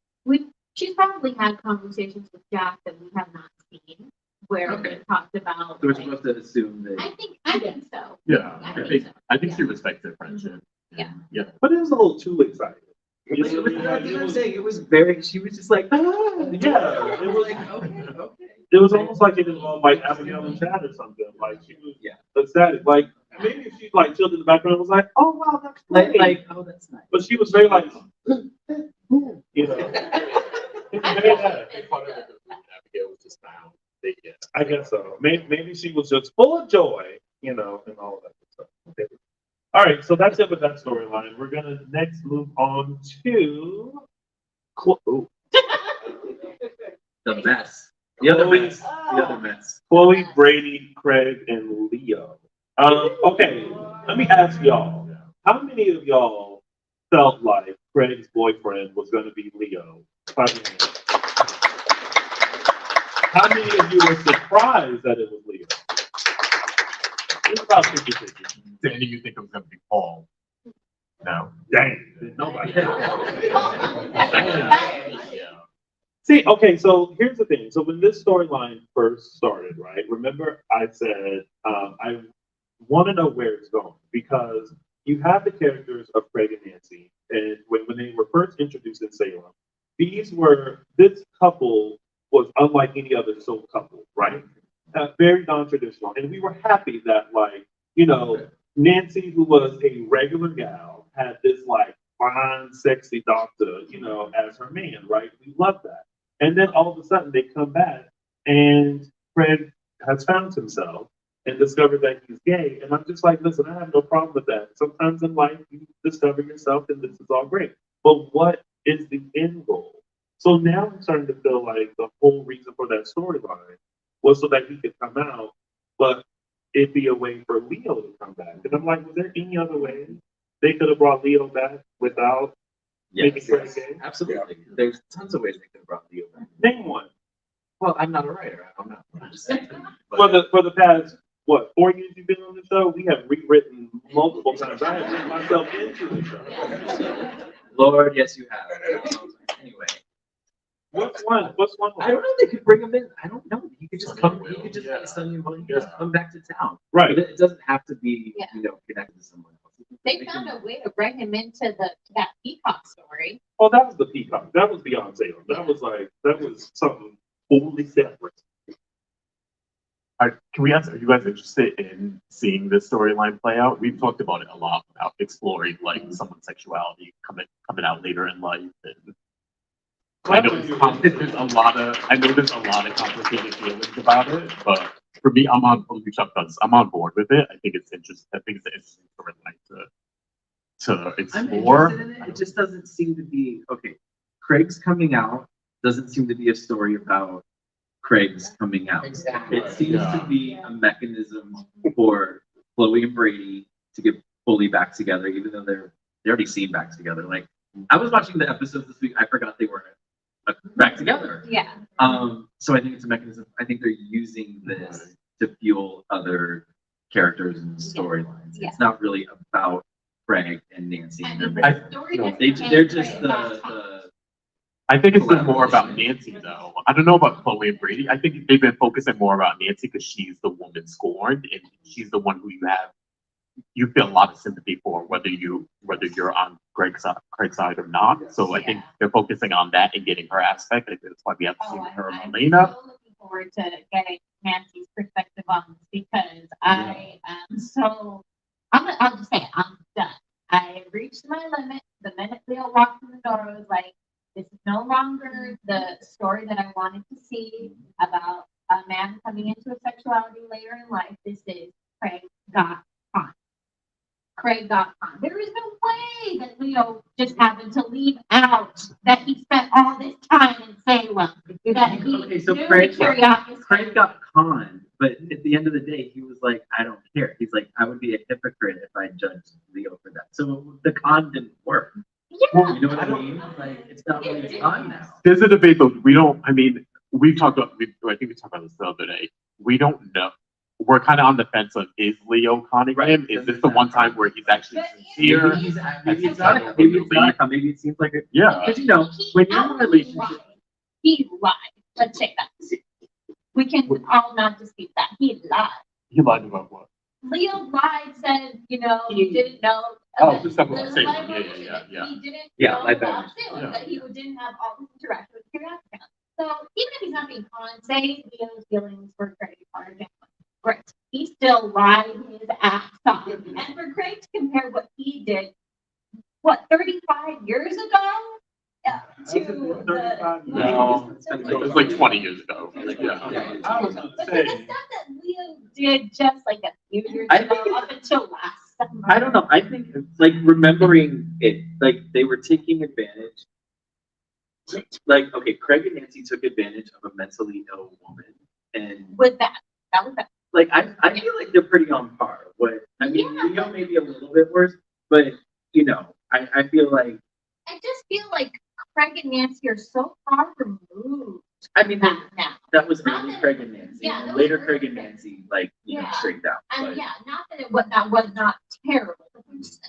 probably had conversations with Jack that we have not seen, where Okay. we talked about. So we're like- supposed to assume that. I think so. Yeah. I I think she respects their friendship. Yeah. Yeah. But it was a little too exciting. Like, it was, that's what I'm saying. It was very. She was just like, Yeah, it it was was like, okay. It was almost like it involved like Abigail and Chad or something. Like she was ecstatic. Like maybe if she like chilled in the background and was like, "Oh wow, that's great." Like, oh, that's nice. But she was very like, you know. Part of it Abigail was just found. Yeah. I guess so. Maybe she was just full of joy, you know, and all of that good stuff. Okay. All right, so that's it with that storyline. We're gonna next move on to The mess. The other mess. The other mess. Chloe, Brady, Craig, and Leo. Okay, let me ask y'all. How many of y'all felt like Craig's boyfriend was gonna be Leo? How many of you were surprised that it was Leo? It's about 50-50. Sandy, you think it was going to be Paul? No. Dang, nobody. Yeah. See, okay, so here's the thing. So when this storyline first started, right? Remember I said I want to know where it's going because you have the characters of Craig and Nancy, and when they were first introduced in Salem, this couple was unlike any other soap couple, right? Very non-traditional, and we were happy that, like, you know, Nancy, who was a regular gal, had this like fine, sexy doctor, as her man, right? We love that. And then all of a sudden they come back and Fred has found himself and discovered that he's gay. And I'm just like, listen, I have no problem with that. Sometimes in life you discover yourself and this is all great. But what is the end goal? So now I'm starting to feel like the whole reason for that storyline was so that he could come out, but it'd be a way for Leo to come back. And I'm like, was there any other way they could have brought Leo back without making Fred gay? Absolutely. There's tons of ways they could have brought Leo back. Name one. Well, I'm not a writer. I don't know. I'm just saying. For the past, 4 years you've been on the show, we have rewritten multiple times. I have written myself into the show. Lord, yes, you have. Anyway. What's one? I don't know. They could bring him in. I don't know. He could just come. He could just be Sonny and Will. He could just come back to town. Right. It doesn't have to be, Yeah. connected to someone else. They found a way to bring him into that Peacock story. Oh, that was the Peacock. That was Beyonce. That was something totally separate. Can we ask, are you guys interested in seeing this storyline play out? We've talked about it a lot, about exploring like someone's sexuality coming out later in life. And I know there's a lot of complicated feelings about it, but for me, I'm on board with it. I think it's interesting. I think it's an interesting storyline to explore. I'm interested in it. It just doesn't seem to be okay. Craig's coming out doesn't seem to be a story about Craig's coming out. Exactly. It seems to be a mechanism for Chloe and Brady to get fully back together, even though they're already seen back together. Like I was watching the episodes this week, I forgot they were back together. Yeah. So I think it's a mechanism. I think they're using this to fuel other characters and storylines. Yeah. It's not really about Craig and Nancy. I And mean, their the story they're just the I think it's been more about Nancy though. I don't know about Chloe and Brady. I think they've been focusing more about Nancy because she's the woman scorned and she's the one who you feel a lot of sympathy for, whether you're on Craig's side or not. So I think they're focusing on that and getting her aspect. I think that's why we have to see her and I'm Elena. so looking forward to getting Nancy's perspective on this because I am so. I'll just say it, I'm done. I reached my limit. The minute Leo walked in the door, I was like, this is no longer the story that I wanted to see about a man coming into a sexuality later in life. This is Craig got caught. Craig got caught. There is no way that Leo just happened to leave out that he spent all this time in Salem. That he so knew Craig the curiosity. Craig got conned, but at the end of the day, he was like, I don't care. He's like, I would be a hypocrite if I judged Leo for that. So the con didn't work. Yeah. You know what I mean? Like, it's not really a con now. There's a debate though. I think we talked about this the other day. We don't know. We're kind of on the fence of, is Leo conning him? Is this the one time where he's actually sincere? Maybe it's not. Maybe it seems like it. Yeah. Because when you're in a relationship, He lied. Let's say that. We can all not dispute that. He lied. He lied about what? Leo lied, said, you didn't know. Oh, just stuff about the Salem. library. Yeah. He didn't Yeah, know lied about about Salem, yeah. that he didn't have all this interaction with curiosity. So even if he's not being conned, say Leo's feelings for Craig are genuine. Great. He still lied his ass off. And for Craig to compare what he did, 35 years ago? To the No, It was like 20 years ago. Yeah. I was gonna But the say, stuff that Leo did just like a few years I ago, think up until last summer. I don't know. I think like remembering it, like they were taking advantage. Like, okay, Craig and Nancy took advantage of a mentally ill woman, and With that was that. like I feel like they're pretty on par. I mean, Yeah. Leo may be a little bit worse, but I feel like I just feel like Craig and Nancy are so far removed I mean from that now. that was Not early that- Craig and Nancy. yeah, and that was later early Craig and Craig. Nancy, like Yeah. straightened out. And but- not that was not terrible. But it's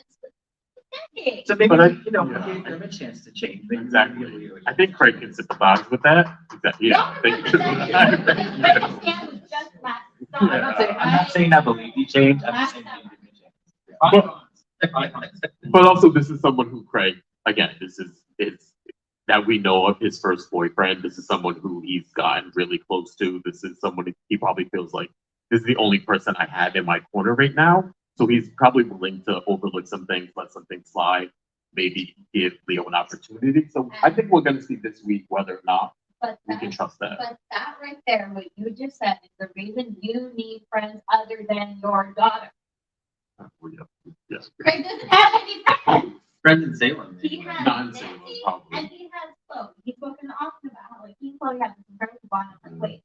decades. So maybe But I- we give yeah. them a chance to change. Maybe Exactly. maybe Leo- I think Craig can sympathize with that. Yeah. No, Thank but you. that- Craig and Stan was just last summer. I'm not saying I believe he changed. I'm just saying he didn't change. But also, this is someone who Craig, again, this is that we know of his first boyfriend. This is someone who he's gotten really close to. This is someone he probably feels like this is the only person I have in my corner right now. So he's probably willing to overlook some things, let some things slide. maybe give Leo an opportunity. So I think we're going to see this week whether or not But we can trust that. But that right there, what you just said, is the reason you need friends other than your daughter. Yes. Craig doesn't have any friends. Friends in Salem. He has Not in Salem, Nancy, probably. and he has Chloe. He's spoken often about how like he and Chloe have this incredible bond. I'm like, wait,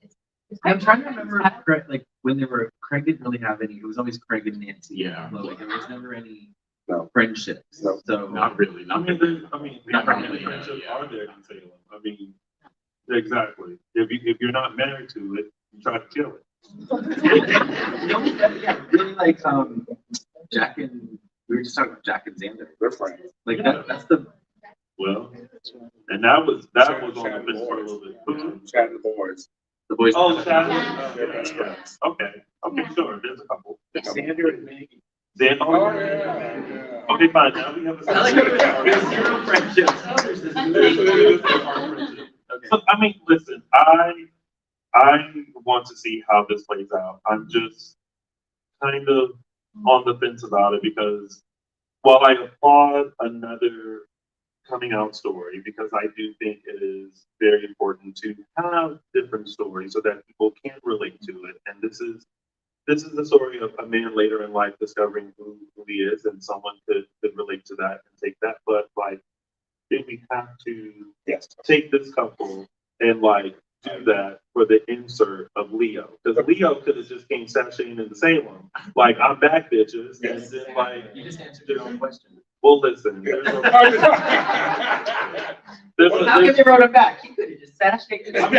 is I'm Craig trying to friends? remember, Craig, like when they were, Craig didn't really have any. It was always Craig and Nancy. Yeah. Chloe. There was never any No. friendships. No. So Not really. I Not mean, really. how many friendships are there in Salem? I mean, exactly. If you're not married to it, you try to kill it. yeah, really like Jack and we were just talking about Jack and Xander. They're friends. Like that's the Well, and that was on the fence for a little bit. Chad and the boys. the boys. Oh, Chad. Yeah. They're best friends. Okay, sure. There's a couple. Xander and Maggie. Then, Oh, yeah. okay, fine. Now we have a. I like how there's zero friendships. Oh, there's this Okay. So, I mean, listen, I want to see how this plays out. I'm just kind of on the fence about it because while I applaud another coming out story, because I do think it is very important to have different stories so that people can relate to it. And this is the story of a man later in life discovering who he is, and someone could relate to that and take that. But like, then we have to take this couple and like do that for the insert of Leo, because Leo could have just came sashaying into Salem, like I'm back, bitches, and then like You just answered your own question. well, listen, there's Well, how come they wrote him back? He could have just sashed it. but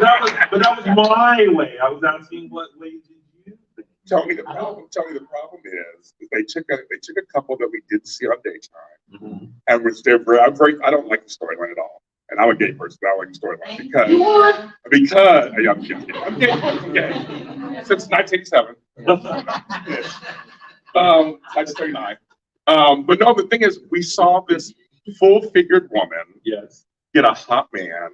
that was my way. I was asking what way did you think? Tony, the problem is they took a couple that we did see on daytime, and which they're very, I don't like the storyline at all. And I'm a gay person, I don't like the storyline because yeah, I'm gay. Since 1987. 1939. But no, the thing is, we saw this full-figured woman Yes. get a hot man.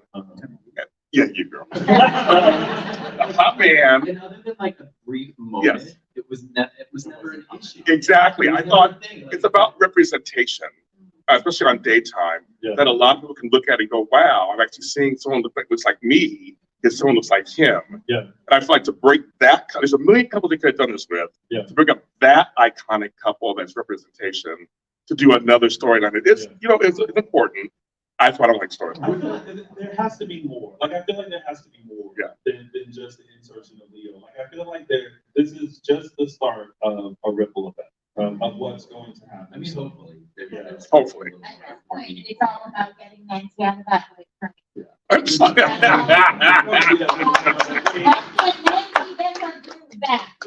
Yeah, you girl. A hot man. And other than like a brief moment, Yes. it was never an issue. Exactly. It was I never thought a thing, like- it's about representation, especially on daytime, Yeah. that a lot of people can look at it and go, wow, I'm actually seeing someone that looks like me, because someone looks like him. Yeah. And I feel like to break that, there's a million couples they could have done this with. Yeah. To bring up that iconic couple that's representation, to do another storyline. It is, it's important. That's why I don't like I storylines. feel like there has to be more. Like I feel like there has to be more than just the insertion of Leo. Like I feel like this is just the start of a ripple effect of what's going to happen. I mean, So, hopefully. Hopefully. At this point, it's all about getting Nancy out of that way for me. That's That's when Nancy then her groove back.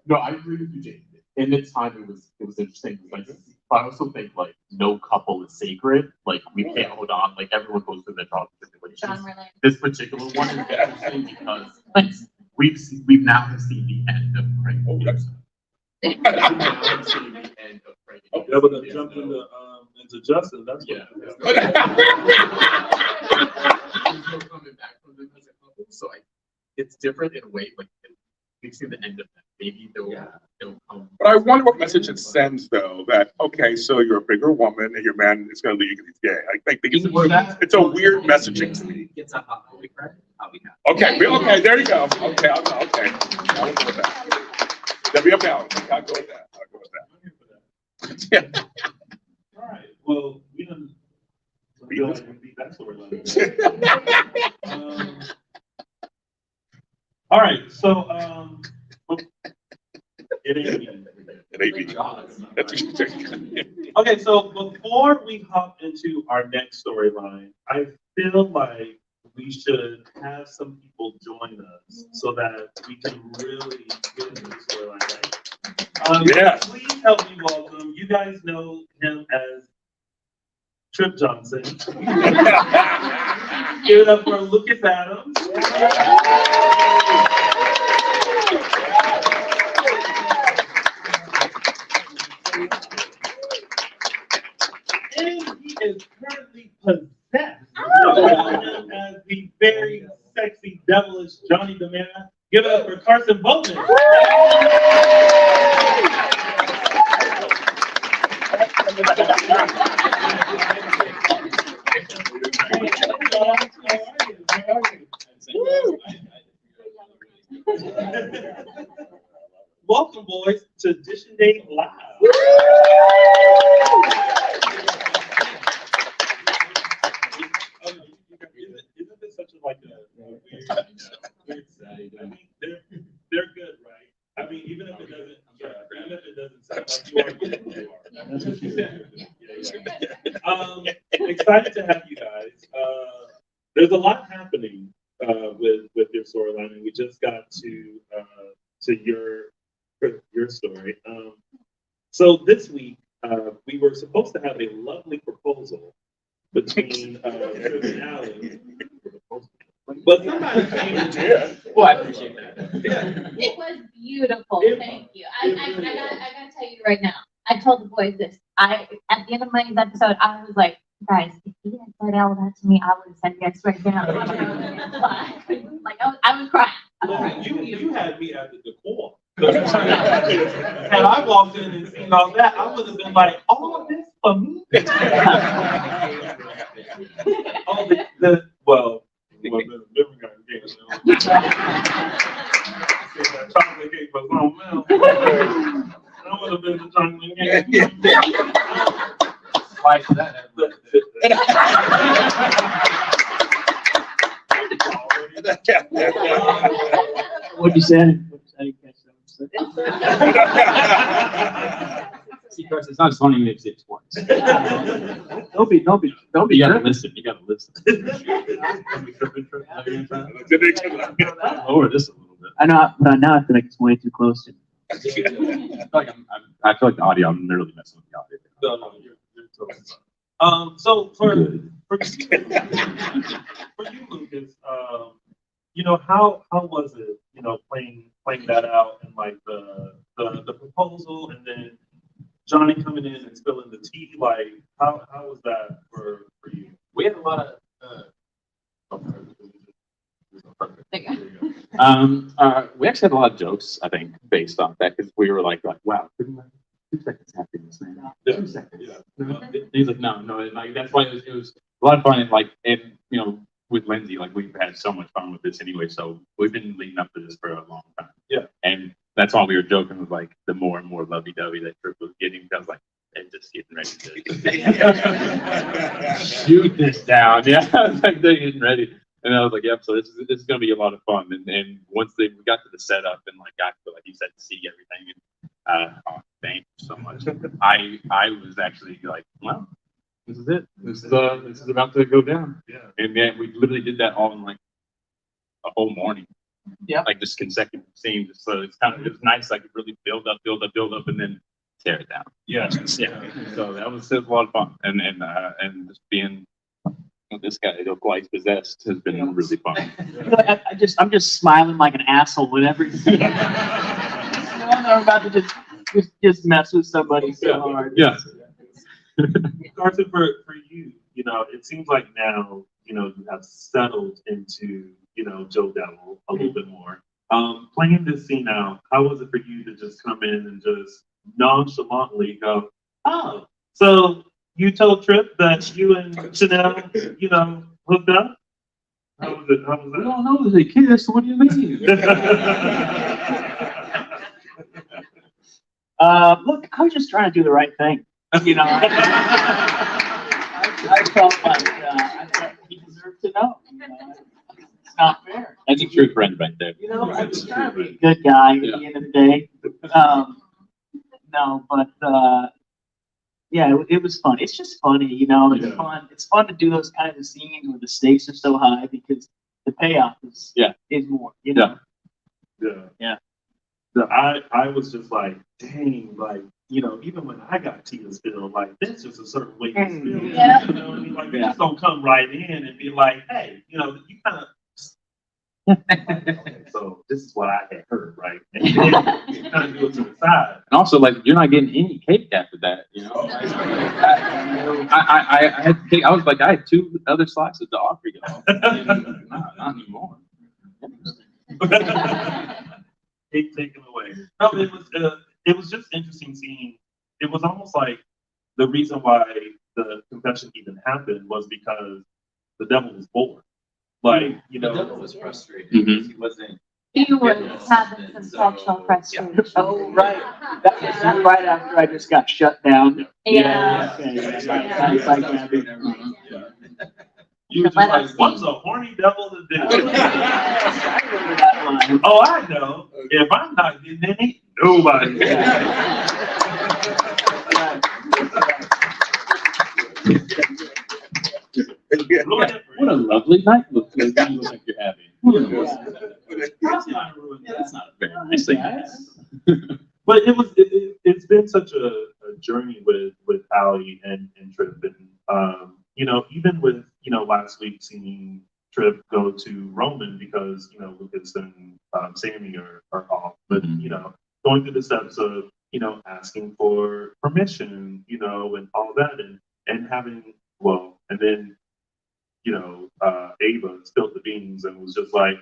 No, I agree with you, Jane. In its time, it was interesting. Like, but I also think like no couple is sacred. Like we can't hold on. Like everyone goes through their job situations. John Renee. This particular one is interesting because like, we've now seen the end of Craig. Oh, yes. We've now seen the end of Craig. yeah, but then jump into Justin. That's Yeah. what. There's no coming back from them as a couple. So it's different in a way. Like we've seen the end of that. Maybe they'll come. But I wonder what message it sends, though, that, okay, so you're a bigger woman and your man is going to leave you because he's gay. I think it's a weird messaging to me. Gets a hot boy crack. I'll be happy. Okay, there you go. Okay, I'll go with that. There'll be a balance. I'll go with that. Yeah. All right. Well, we done. We don't beat that storyline. All right. So it ain't me. It ain't me. Okay, so before we hop into our next storyline, I feel like we should have some people join us so that we can really get into the storyline right. Yes. Please help me welcome. You guys know him as Tripp Johnson. Give it up for Lucas Adams. And he is currently possessed. Known as the very sexy, devilish Johnny Dimera. Give it up for Carson Boatman. Welcome, boys, to Dishin Days Live. Isn't this such a like a weird setting? I mean, they're good, right? I mean, even if it doesn't, even if it doesn't sound like you are, you are. That's what you said. Yeah. Excited to have you guys. There's a lot happening with your storyline, and we just got to your story. So this week we were supposed to have a lovely proposal between Tripp and Allie. But somebody came in here. Well, I appreciate that. It was beautiful. Thank you. I gotta tell you right now. I told the boys this. At the end of Monday's episode, I was like, guys, if he had said all that to me, I would have said yes right now. Like I was crying. You had me at the decor. Had I walked in and seen all that, I would have been like, all of this for me? Well, the living room game. That chocolate cake for something else. That would have been the chocolate cake. Like that. What'd you say? I didn't catch that. See, Carson, it's not as funny when it's twice. Don't be. You gotta listen. Lower this a little bit. I know, but now I feel like it's way too close to me. I feel like the audio, I'm literally messing with the audio. No, you're totally fine. So for you, Lucas, how was it, playing that out and like the proposal and then Johnny coming in and spilling the tea, like how was that for you? We had a lot of. We actually had a lot of jokes, I think, based on that because we were like, wow, 2 seconds after this, man. 2 seconds. Yeah. He's like, no, like that's why it was a lot of fun and with Lindsay, like we've had so much fun with this anyway, so we've been leading up to this for a long time. Yeah. And that's why we were joking with like the more and more lovey-dovey that Tripp was getting. I was like, and just getting ready to shoot this down. Yeah, I was like, they're getting ready. And I was like, yep, so this is going to be a lot of fun. And once we got to the setup and like got to, like you said, see everything, and thank you so much. I was actually like, well, this is it. This is about to go down. Yeah. And then we literally did that all in like a whole morning. Yeah. Like just consecutive scenes. So it was nice, like really build up, and then tear it down. Yeah. Yeah. So that was a lot of fun. And just being this guy, quite possessed, has been really fun. I'm just smiling like an asshole whenever I'm about to just mess with somebody so hard. Yeah. Carson, for you, it seems like now, you have settled into, JoDevil a little bit more. Playing this scene out, how was it for you to just come in and just nonchalantly go, oh, so you told Tripp that you and Chanel, hooked up? How was it? How was that? We don't know they kissed. What do you mean? Look, I was just trying to do the right thing. I felt like I thought he deserved to know. It's not fair. That's a true friend right there. I was trying to be a good guy at the end of the day. Yeah, it was fun. It's just funny, it's fun. It's fun to do those kinds of scenes where the stakes are so high because the payoff is more, Yeah. So I was just like, dang, like, even when I got tea to spill, like, there's just a certain way to spill. Yeah. You know what I mean? Like, you just don't come right in and be like, hey, you kind of. Okay, so this is what I had heard, right? And then you kind of do it to the side. And also, like, you're not getting any cake after that, I had cake. I was like, I had 2 other slices to offer you. Not anymore. Cake taken away. No, it was just interesting seeing. It was almost like the reason why the confession even happened was because the devil was bored. Like, you The know, devil was frustrated Mhm. because he wasn't. He was Yes. having some So, sexual frustration. Oh, right. That was right after I just got shut down. Yeah. Okay, yeah. Yeah. Bye, bye, Gabi. you were just Let like, us what's see. a horny devil to do? I remember that line. Oh, I know. If I'm not getting any, nobody. What a lovely night looks like you're having. That's not ruined. That's not a very nice thing. But it's been such a journey with Allie and Tripp, and you know, even with, you know, last week seeing Tripp go to Roman because, you know, Lucas and Sammy are off, but you know, going through the steps of, you know, asking for permission, you know, and all that, and having, well, and then, you know, Ava spilled the beans and was just like,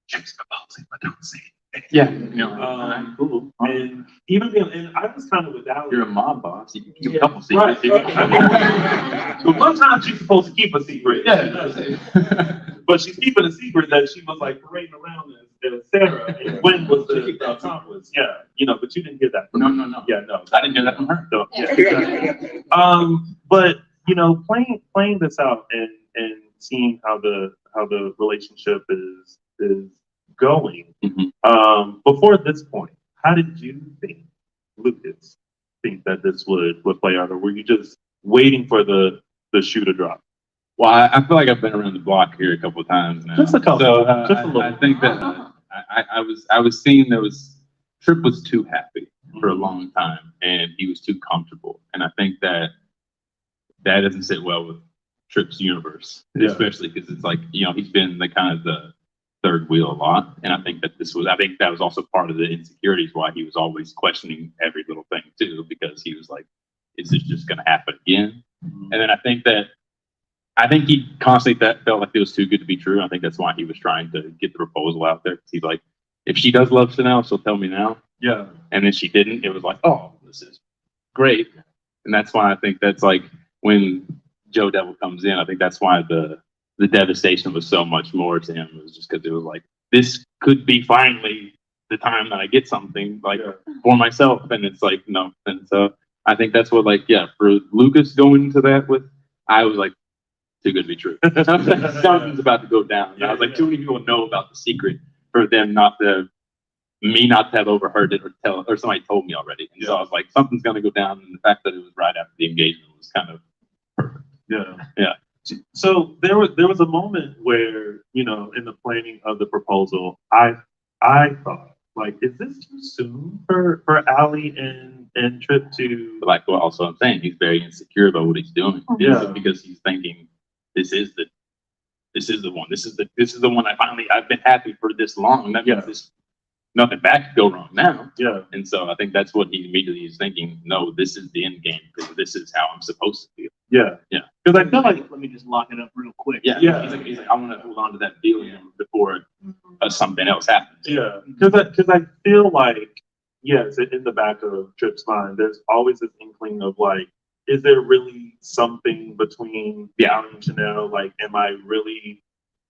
she's proposing, but don't say it. Yeah, you know, cool. And even being, and I was kind of with Allie. You're a mob boss. You can keep a couple secrets. Right. So sometimes she's supposed to keep a secret. Yeah. But she's keeping a secret that she was like parading around as Sarah, and Gwen was the accomplice. Yeah, you know, but you didn't hear that from her. No. Yeah, no. I didn't hear that from her. No, yeah. But you know, playing this out and seeing how the relationship is going. Before this point, how did you think, Lucas, that this would play out, or were you just waiting for the shoe to drop? Well, I feel like I've been around the block here a couple of times now. Just a couple. So Just a little. I think that I was seeing Tripp was too happy for a long time, and he was too comfortable, and I think that doesn't sit well with Tripp's universe, especially because it's like, you know, he's been the kind of the third wheel a lot, and I think that was also part of the insecurities why he was always questioning every little thing too, because he was like, is this just going to happen again? And then I think he constantly felt like it was too good to be true. I think that's why he was trying to get the proposal out there. He's like, if she does love Chanel, she'll tell me now. Yeah. And then she didn't. It was like, oh, this is great. And that's why I think that's like when JoDevil comes in, I think that's why the devastation was so much more to him. It was just because it was like, this could be finally the time that I get something like for myself. And it's like, no. And so I think that's what, like, yeah, for Lucas going into that with, I was like, too good to be true. Something's about to go down. And I was like, too many people know about the secret for them not to have overheard it or somebody told me already. And so I was like, something's going to go down. And the fact that it was right after the engagement was kind of perfect. Yeah. So there was a moment where, you know, in the planning of the proposal, I thought, like, is this too soon for Allie and Tripp to, like, well, also I'm saying he's very insecure about what he's doing. Yeah. Because he's thinking this is the one. This is the one I've been happy for this long. That means nothing bad could go wrong now. Yeah. And so I think that's what he immediately is thinking. No, this is the end game because this is how I'm supposed to feel. Yeah. Yeah. Because I feel like, Let me just lock it up real quick. Yeah. He's like, I want to hold on to that feeling before something else happens. yeah, because I feel like, yes, in the back of Tripp's mind, there's always this inkling of like, is there really something between Allie and Chanel? Like, am I really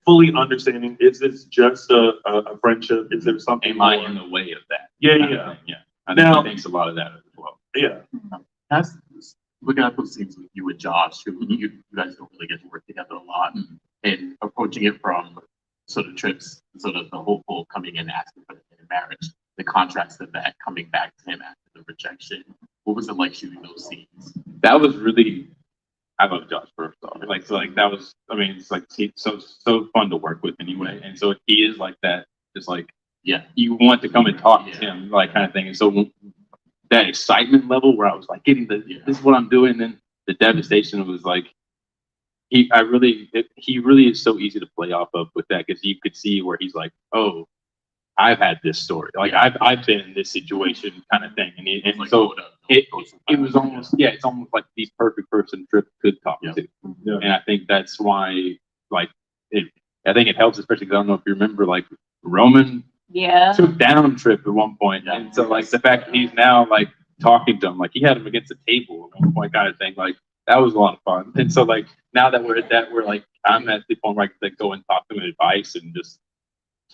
fully understanding? Is this just a friendship? Is there something? Am I in the way of that? Yeah. I think he thinks a lot of that as well. Yeah. That's looking at those scenes with you and Josh, who you guys don't really get to work together a lot, and approaching it from sort of Tripp's, sort of the hopeful coming in asking for the marriage, the contrast of that coming back to him after the rejection. What was it like shooting those scenes? That was really, I love Josh first off. That was, I mean, it's like he's so fun to work with anyway, and so he is like that, just like, yeah, you want to come and talk to him, like, kind of thing. And so that excitement level where I was like getting this is what I'm doing, and then the devastation was like, he really is so easy to play off of with that, because you could see where he's like, oh, I've had this story, like I've been in this situation, kind of thing, and like, so it was almost it's almost like the perfect person Tripp could talk to, and I think that's why, like, I think it helps, especially because I don't know if you remember, like, Roman took down Tripp at one point, and so like the fact that he's now like talking to him. Like he had him against the table at one point, kind of thing. Like that was a lot of fun. And so like now that we're at that, we're like I'm at the point where I can like, go and talk to him advice and just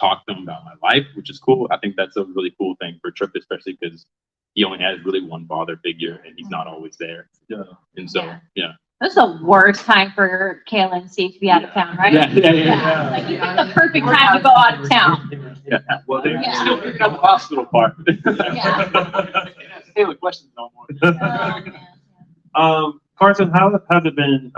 talk to him about my life, which is cool. I think that's a really cool thing for Tripp, especially because he only has really one father figure and he's not always there. Yeah. And so yeah. That's the worst time for Kayla and Steve to be out of town, right? Yeah. Like you picked the perfect time to go out of town. Yeah. Well, they're Yeah. still picking up the hospital part. Hey, look, questions no more. Carson, how has it been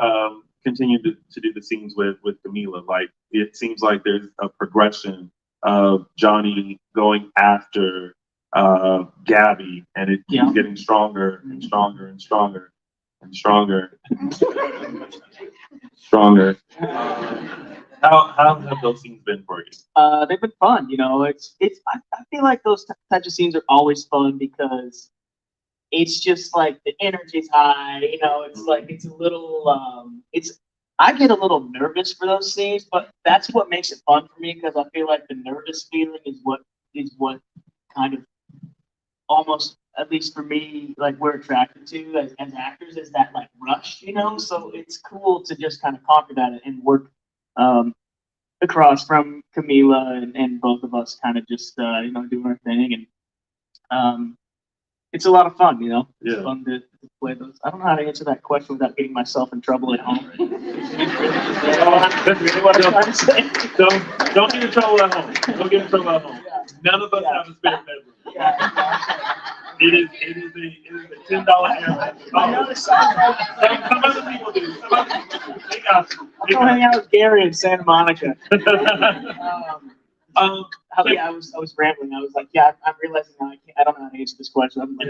continuing to do the scenes with Camila? Like it seems like there's a progression of Johnny going after Gabi, and it keeps getting stronger and stronger and stronger and stronger. Stronger. How have those scenes been for you? They've been fun, you know. I feel like those types of scenes are always fun because it's just like the energy's high, you know. It's like it's a little I get a little nervous for those scenes, but that's what makes it fun for me because I feel like the nervous feeling is what kind of almost, at least for me, like we're attracted to as actors, is that like rush, you know. So it's cool to just kind of conquer that and work across from Camila and both of us kind of just you know, doing our thing, and it's a lot of fun, you know. It's fun to play those. I don't know how to answer that question without getting myself in trouble at home. Don't get in trouble at home. Don't get in trouble at home. None of us have a spare bedroom. It is a $10 airline. Some other people do. They got you. I'm going to hang out with Gary in Santa Monica. I was rambling. I was like, I'm realizing now I don't know how to answer this question. I'm like,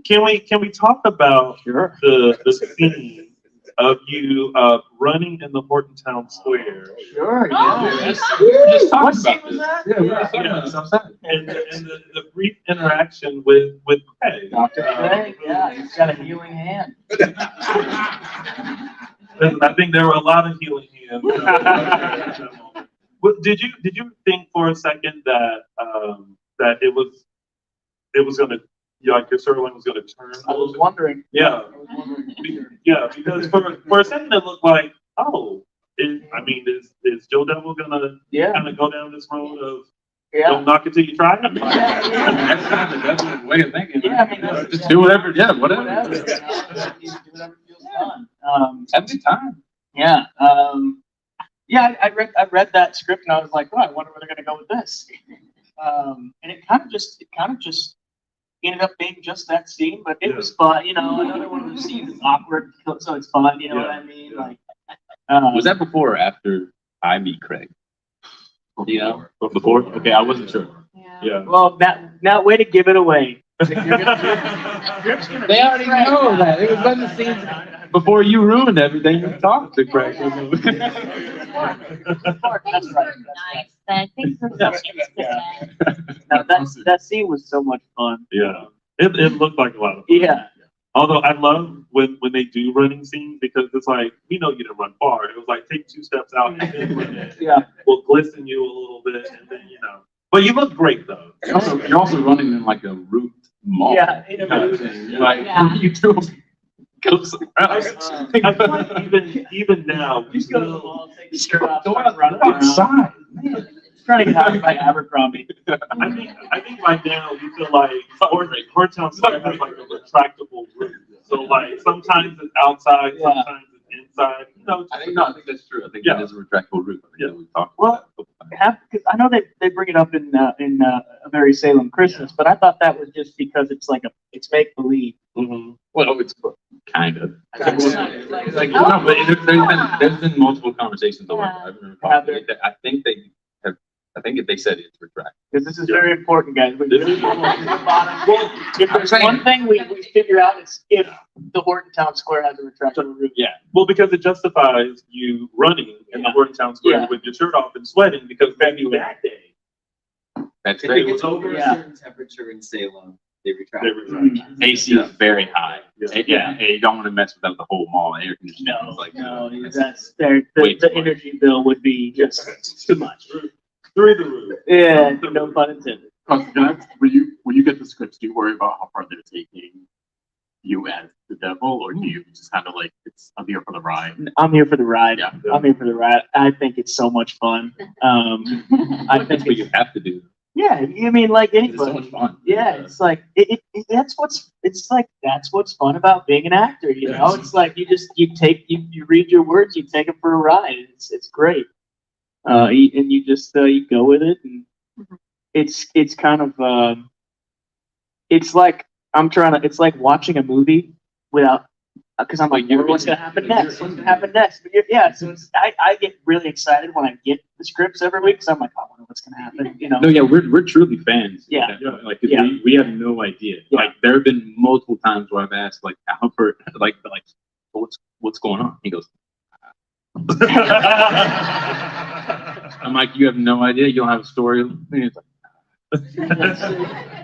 Can we talk about the scene of you running in the Hortontown Square? Sure. We were just talking about this. Yeah, we were talking about this outside. And the brief interaction with Craig. Dr. Craig, he's got a healing hand. I think there were a lot of healing hands. Did you think for a second that that it was gonna, like your storyline was gonna turn? I was wondering. Yeah. Yeah, because for a second it looked like, is JoDevil gonna kind of go down this road of don't knock it till you try it? That's a way of thinking. Yeah, I mean, just do whatever. Yeah, whatever. Do whatever feels fun. Have a good time. Yeah. I read that script and I was like, I wonder where they're gonna go with this. And it kind of just ended up being just that scene, but it was fun. You know, another one of those scenes is awkward, so it's fun. You know what I mean? Like, was that before or after I meet Craig? You know, before. Okay, I wasn't sure. Yeah. Well, now way to give it away. They already know that. It was on the scenes before you ruined everything. You talked to Craig. That's right. Nice. Then things were so instant. No, that scene was so much fun. Yeah. It looked like a lot of fun. Yeah. Although I love when they do running scenes because it's like, you didn't run far. It was like take 2 steps out and then run in. Yeah. We'll glisten you a little bit and then But you look great though. You're also running in like a roofed mall. Yeah. You do. I feel like even now, Just go to the mall, take your shirt off, Go run outside. Trying to get out by Abercrombie. I think right now we feel like Hortown Square has like a retractable roof. So like sometimes it's outside, sometimes it's inside. I think that's true. I think that is a retractable roof. We talked about Because I know they bring it up in a very Salem Christmas, but I thought that was just because it's like it's make believe. Mm-hmm. Well, it's kind of. There's been multiple conversations over. I remember talking. I think they said it's retractable. Because this is very important, guys. If there's one thing we figure out, it's if the Hortontown Square has a retractable roof. Yeah. Well, because it justifies you running in the Hortontown Square with your shirt off and sweating because maybe that day. That's If it gets over a certain temperature in Salem, they retract. AC is very high. Yeah. And you don't want to mess with the whole mall air conditioning. The energy bill would be just too much. Through the roof. Yeah, no pun intended. Were when you get the scripts, do you worry about how far they're taking you as the devil, or do you just kind of like, I'm here for the ride? I'm here for the ride. Yeah. I'm here for the ride. I think it's so much fun. I think That's what you have to do. yeah, I mean, like It's so anybody. much fun. Yeah, it's like that's what's fun about being an actor. You know, it's like you read your words, you take them for a ride. It's great. And you just you go with it, and it's kind of it's like it's like watching a movie without, because I'm like, what's gonna happen next? What's gonna happen next? But yeah, so I get really excited when I get the scripts every week, because I'm like, I wonder what's gonna happen. You know? No, yeah, we're truly fans. Yeah. Like Yeah. we have no idea. Yeah. Like there have been multiple times where I've asked like Albert, like what's going on? He goes. I'm like, you have no idea. You don't have a story. And he's like, all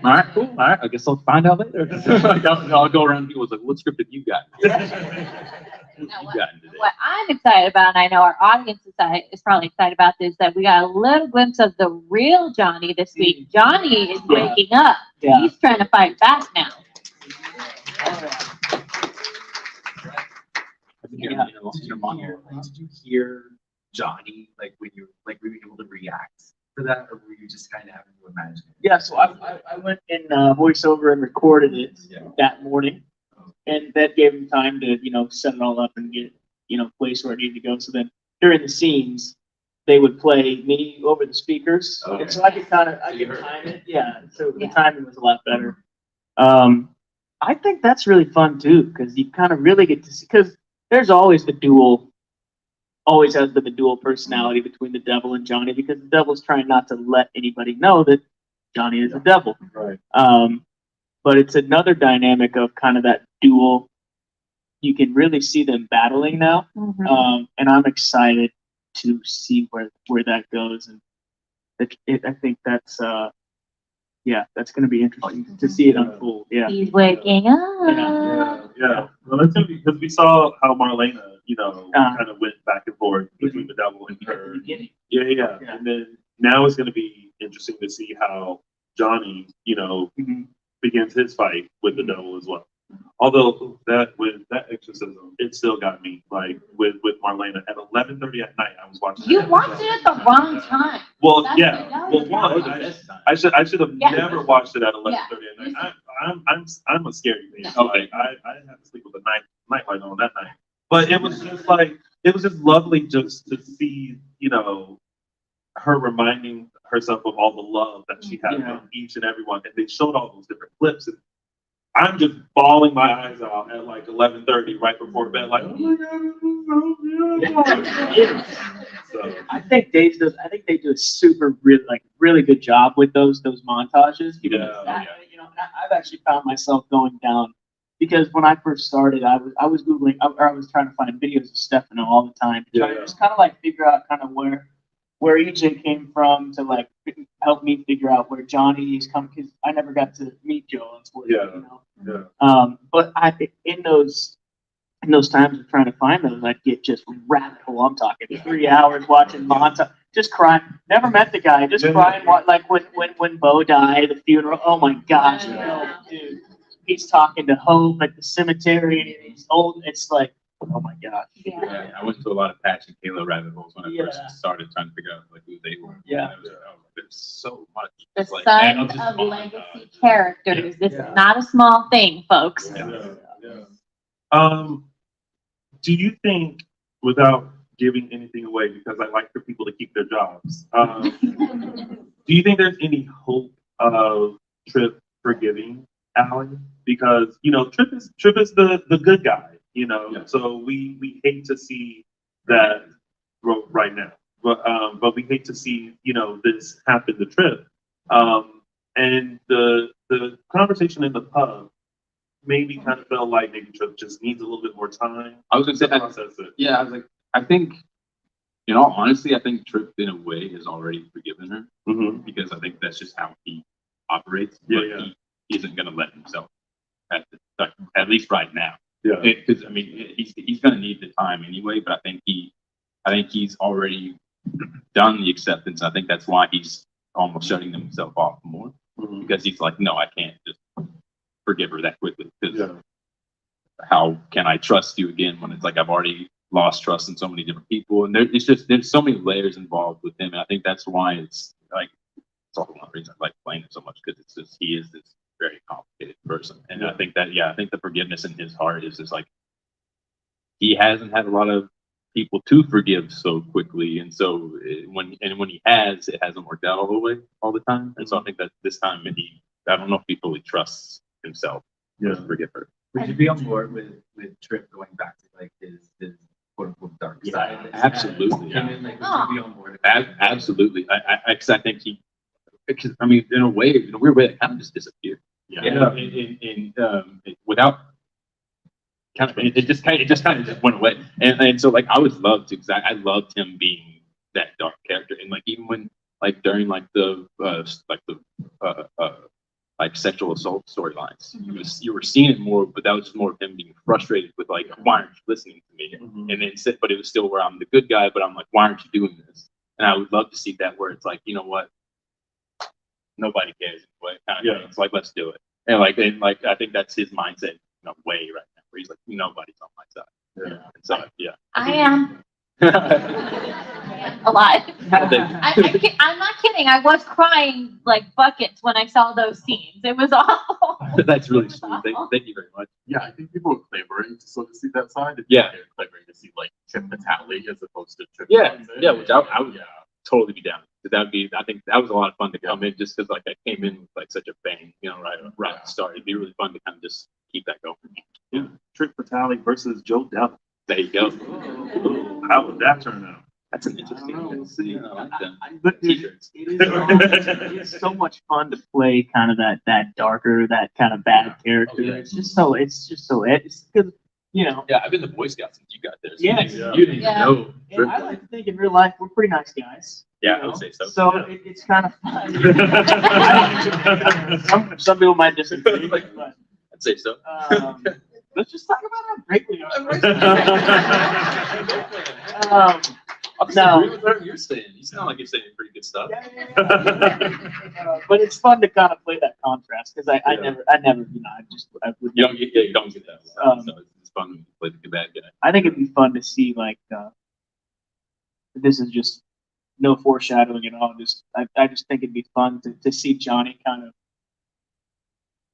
right, cool. All right, I guess I'll find out later. I'll go around and people like, what script have you got? What I'm excited about, and I know our audience is probably excited about this, that we got a little glimpse of the real Johnny this week. Johnny is waking up. Yeah. He's trying to fight back now. Yeah. Did you hear Johnny when were you able to react to that, or were you just kind of having to imagine it? Yeah, so I went in voiceover and recorded it that morning, and that gave him time to set it all up and get place where it needed to go. So then during the scenes, they would play me over the speakers, and so I could time it. Yeah, so the timing was a lot better. I think that's really fun too, because you kind of really get to see, because there's always always has been the dual personality between the devil and Johnny, because the devil's trying not to let anybody know that Johnny is the devil. Right. But it's another dynamic of kind of that dual. You can really see them battling now, and I'm excited to see where that goes. And I think that's that's going to be interesting to see it unfold. Yeah. He's waking up. Yeah. Well, that's gonna be, because we saw how Marlena, kind of went back and forth between the devil and her. Yeah. And then now it's gonna be interesting to see how Johnny, begins his fight with the devil as well. Although with that exorcism, it still got me. Like with Marlena at 11:30 at night, I was watching. You watched it at the wrong time. Well, That's yeah. the- Well, one, I should have never watched it at 11:30 at night. I'm a scary man. So like I didn't have to sleep with a night light on that night. But it was just lovely just to see her reminding herself of all the love that she had from each and every one, and they showed all those different clips, and I'm just bawling my eyes out at like 11:30 right before bed, like, oh my god. So I think they do a super really good job with those montages, because I've actually found myself going down, because when I first started, I was Googling, or I was trying to find videos of Stefano all the time, trying to just kind of figure out kind of where EJ came from, to help me figure out where Johnny is coming, because I never got to meet Joe, unfortunately. But in those times of trying to find those, I'd get just rabbit hole. I'm talking 3 hours watching montage, just crying. Never met the guy, just crying. When Beau died, the funeral. Oh my gosh, dude. He's talking to Hope at the cemetery, and he's old. It's like, oh my gosh. Yeah, I went to a lot of Patch and Kayla rabbit holes when I first started trying to figure out who they were. Yeah. There's so much. The son of legacy characters. This is not a small thing, folks. Do you think, without giving anything away, because I like for people to keep their jobs, do you think there's any hope of Tripp forgiving Allie? Because Tripp is the good guy. So we hate to see that right now, but we hate to see this happen to Tripp, and the conversation in the pub maybe kind of felt like maybe Tripp just needs a little bit more time. I was gonna say, process it. Yeah, I was like, I think, honestly, I think Tripp in a way has already forgiven her, because I think that's just how he operates. He isn't gonna let himself, at least right now. Yeah. Because he's gonna need the time anyway. But I think he's already done the acceptance. I think that's why he's almost shutting himself off more. because he's like, no, I can't just forgive her that quickly. Because how can I trust you again when it's like I've already lost trust in so many different people? And there's so many layers involved with him. And I think that's why it's like, it's also one of the reasons I like playing him so much, because it's just, he is this very complicated person. And I think that, I think the forgiveness in his heart is just like, he hasn't had a lot of people to forgive so quickly. And so when he has, it hasn't worked out all the time. And so I think that this time I don't know if he fully trusts himself to forgive her. Would you be on board with Tripp going back to like his quote unquote dark side? Absolutely. Would you be on board? Absolutely. I think because I mean, in a weird way, it kind of just disappeared. Without kind of, it just kind of went away. And so like I would love to, I loved him being that dark character. And like even when like during like the like sexual assault storylines, you were seeing it more, but that was just more of him being frustrated with like, why aren't you listening to me? And then but it was still where I'm the good guy, but I'm like, why aren't you doing this? And I would love to see that where it's like, you know what, nobody cares anyway. Kind of thing. It's like, let's do it. And like I think that's his mindset in a way right now, where he's like, nobody's on my side. And so I am. A lot. I'm not kidding. I was crying like buckets when I saw those scenes. It was awful. That's really sweet. Thank you very much. Yeah, I think people are clamoring to sort of see that side. Yeah. They're clamoring to see like Tripp and Allie as opposed to Tripp. Which I would totally be down. I think that was a lot of fun to come in, just because like I came in with like such a bang, right at the start. It'd be really fun to kind of just keep that going. Yeah, Tripp Fatale versus JoDevil. There you go. How would that turn out? That's an interesting one to see. But it is so much fun to play kind of that darker, that kind of bad character. It's just so it's because Yeah, I've been the Boy Scout since you got there. So you didn't even know. And I like to think in real life we're pretty nice guys. Yeah, I would say so. So it's kind of fun. some people might disagree, but I'd say so. Let's just talk about how great we are. No, whatever you're saying. You sound like you're saying pretty good stuff. But it's fun to kind of play that contrast, because I never, I would. You don't get that. So it's fun to play the bad guy. I think it'd be fun to see like this is just no foreshadowing at all. I just think it'd be fun to see Johnny kind of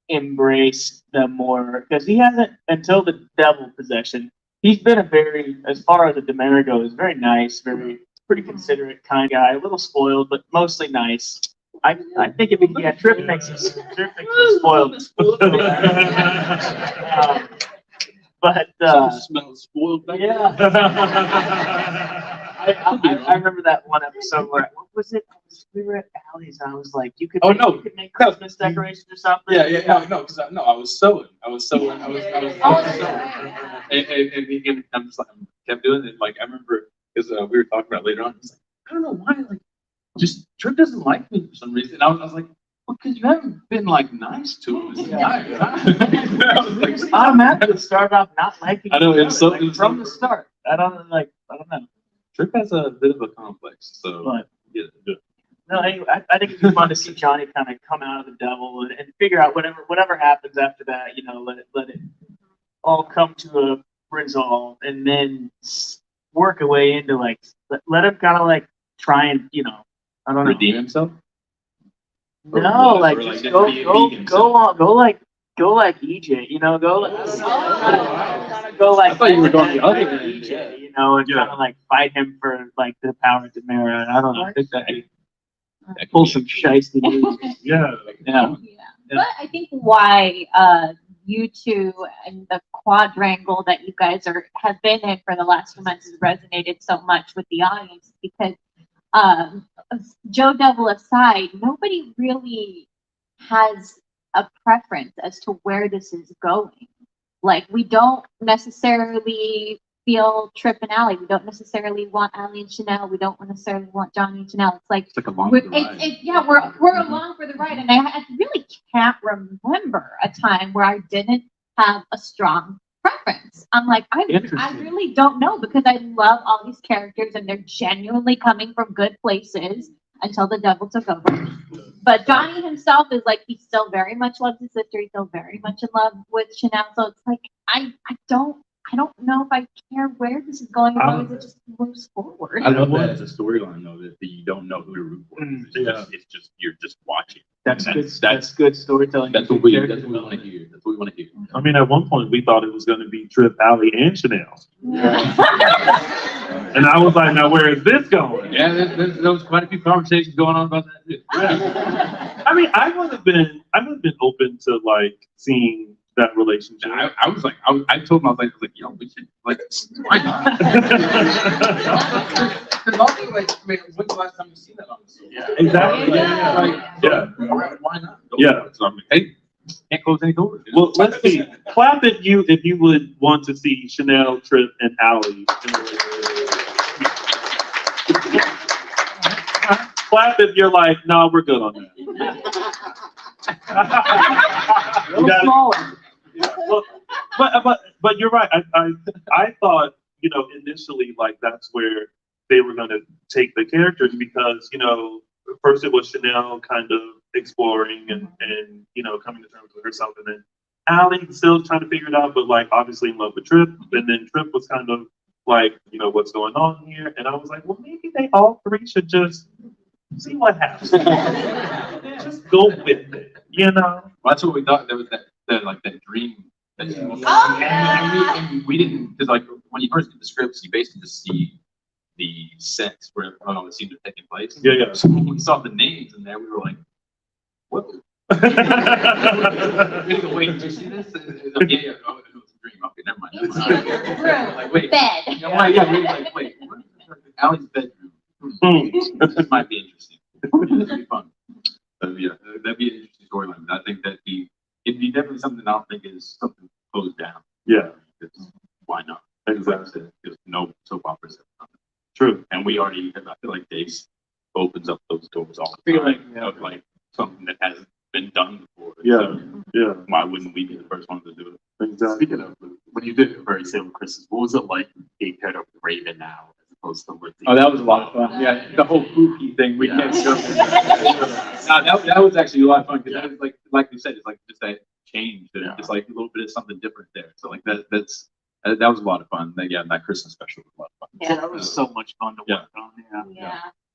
embrace them more, because he hasn't until the devil possession. He's been as far as the Dimera goes, very nice, pretty considerate kind of guy, a little spoiled, but mostly nice. I think Tripp makes him spoiled. But smells spoiled back I remember that one episode where, what was it? We were at Allie's and I was like, you could make Christmas decorations or something. Because I was sewing. And I'm just like, I kept doing it. Like I remember, because we were talking about it later on. He's like, I don't know why, like, just Tripp doesn't like me for some reason. And I was like, well, because you haven't been like nice to him. Automatically start off not liking. I know it's so from the start. I don't know. Tripp has a bit of a complex, so but, no, anyway, I think it'd be fun to see Johnny kind of come out of the devil and figure out whatever happens after that. Let it all come to a resolve, and then work a way into like let him kind of like try and I don't know, redeem himself. No, like just go like EJ, go like. I thought you were going the other way, EJ, and kind of like fight him for like the power of Dimera. I don't know. I think that pull some shiesty moves. Yeah. But I think why you two and the quadrangle that you guys have been in for the last few months has resonated so much with the audience, because JoDevil aside, nobody really has a preference as to where this is going. Like, we don't necessarily feel Tripp and Allie. We don't necessarily want Allie and Chanel. We don't necessarily want Johnny and Chanel. It's like, we're along for the ride. And I really can't remember a time where I didn't have a strong preference. I'm like, I really don't know, because I love all these characters and they're genuinely coming from good places until the devil took over. But Johnny himself is like, he still very much loves his sister. He's still very much in love with Chanel. So it's like, I don't know if I care where this is going as long as it just moves forward. I love that as a storyline though, that you don't know who to root for. It's just you're just watching. That's good storytelling. That's what we want to hear. That's what we want to hear. I mean, at one point we thought it was going to be Tripp, Allie, and Chanel. And I was like, now where is this going? Yeah, there was quite a few conversations going on about that too. I mean, I would have been open to like seeing that relationship. I was like, I told him, I was like, yo, we should, like, why not? Because also, like, man, when's the last time you seen that on the show? Yeah, exactly. Why not? Yeah. So I'm like, hey, can't close any doors. Well, let's see. Clap if you would want to see Chanel, Tripp, and Allie. Clap if you're like, no, we're good on that. You got it? Well, but you're right. I thought, you know, initially like that's where they were going to take the characters because, you know, first it was Chanel kind of exploring and you know, coming to terms with herself, and then Allie still trying to figure it out, but like obviously in love with Tripp, and then Tripp was kind of like, you know, what's going on here, and I was like, well, maybe they all three should just see what happens. Just go with it, you know. Well, that's what we thought. There was that dream. That and we didn't, because like when you first get the scripts, you basically just see the sets where all the scenes are taking place. Yeah, yeah. So when we saw the names in there, we were like, what? We go, wait, did you see this? Yeah. Oh, it was a dream. Okay, never mind. Like, wait. Bed. Wait. What is this? Allie's bedroom. This might be interesting. This would be fun. Yeah, that'd be an interesting storyline. I think it'd be definitely something I don't think is something closed down. Yeah. Why not? Exactly. There's no soap operas. True. And we already, I feel like Days opens up those doors all the time. Of like something that hasn't been done before. Yeah. So Yeah. why wouldn't we be the first ones to do it? Exactly. Speaking of, when you did Very Sale with Kristen, what was it like being paired up with Raven now as opposed to with the... Oh, that was a lot of fun. Yeah, the whole kooky thing. We can't go. That was actually a lot of fun because that was like you said, it's like just that change. It's like a little bit of something different there. So like that was a lot of fun. That Christmas special was a lot of fun. Yeah, that was so much fun to work on.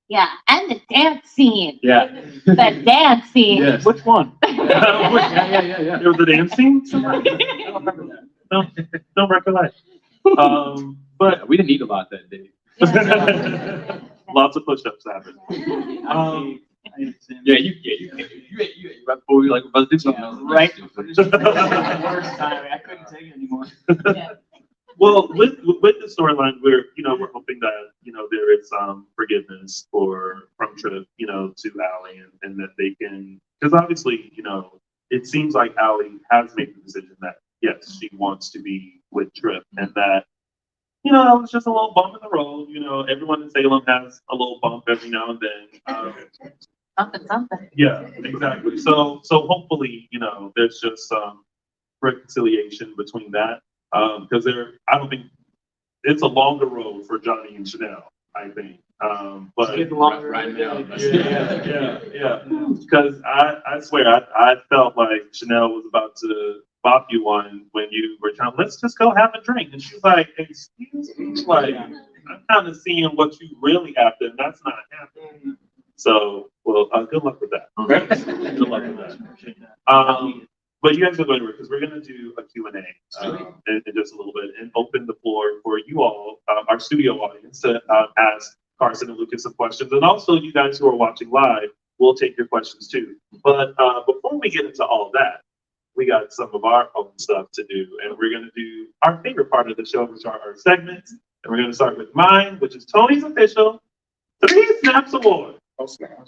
Yeah, and the dance scene. Yeah. The dance scene. Yes. Which one? Yeah. There was a dance scene? I don't remember that. No, don't recollect. But we didn't eat a lot that day. Lots of push-ups happened. You ate right before we were like about to do something. Right. Worst time. I couldn't take it anymore. Well, with the storyline, we're hoping that, you know, there is some forgiveness from Tripp, you know, to Allie, and that they can, because obviously, you know, it seems like Allie has made the decision that yes, she wants to be with Tripp, and that, you know, that was just a little bump in the road. You know, everyone in Salem has a little bump every now and then. Something. Yeah, exactly. So hopefully, you know, there's just some reconciliation between that. Because I don't think it's a longer road for Johnny and Chanel, I think. But right now. Yeah. Because I swear I felt like Chanel was about to bop you one when you were trying, let's just go have a drink. And she's like, excuse me, like I'm kind of seeing what you really after, and that's not happening. So, well, good luck with that. Good luck with that. But you guys are going to work because we're going to do a Q&A in just a little bit and open the floor for you all, our studio audience, to ask Carson and Lucas some questions. And also you guys who are watching live, we'll take your questions too. But before we get into all that, we got some of our own stuff to do. And we're going to do our favorite part of the show, which are our segments. And we're going to start with mine, which is Tony's official 3 Snaps Award. Oh, snap.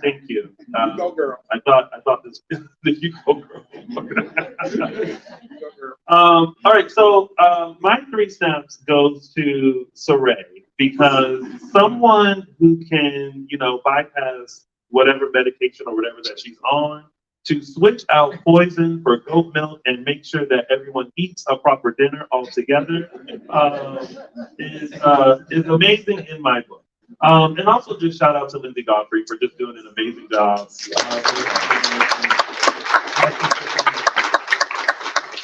Thank you. You go, girl. I thought this you go, girl. All right, so my 3 snaps goes to Sarah because someone who can, you know, bypass whatever medication or whatever that she's on to switch out poison for goat milk and make sure that everyone eats a proper dinner all together is amazing in my book. And also just shout out to Lindsay Godfrey for just doing an amazing job.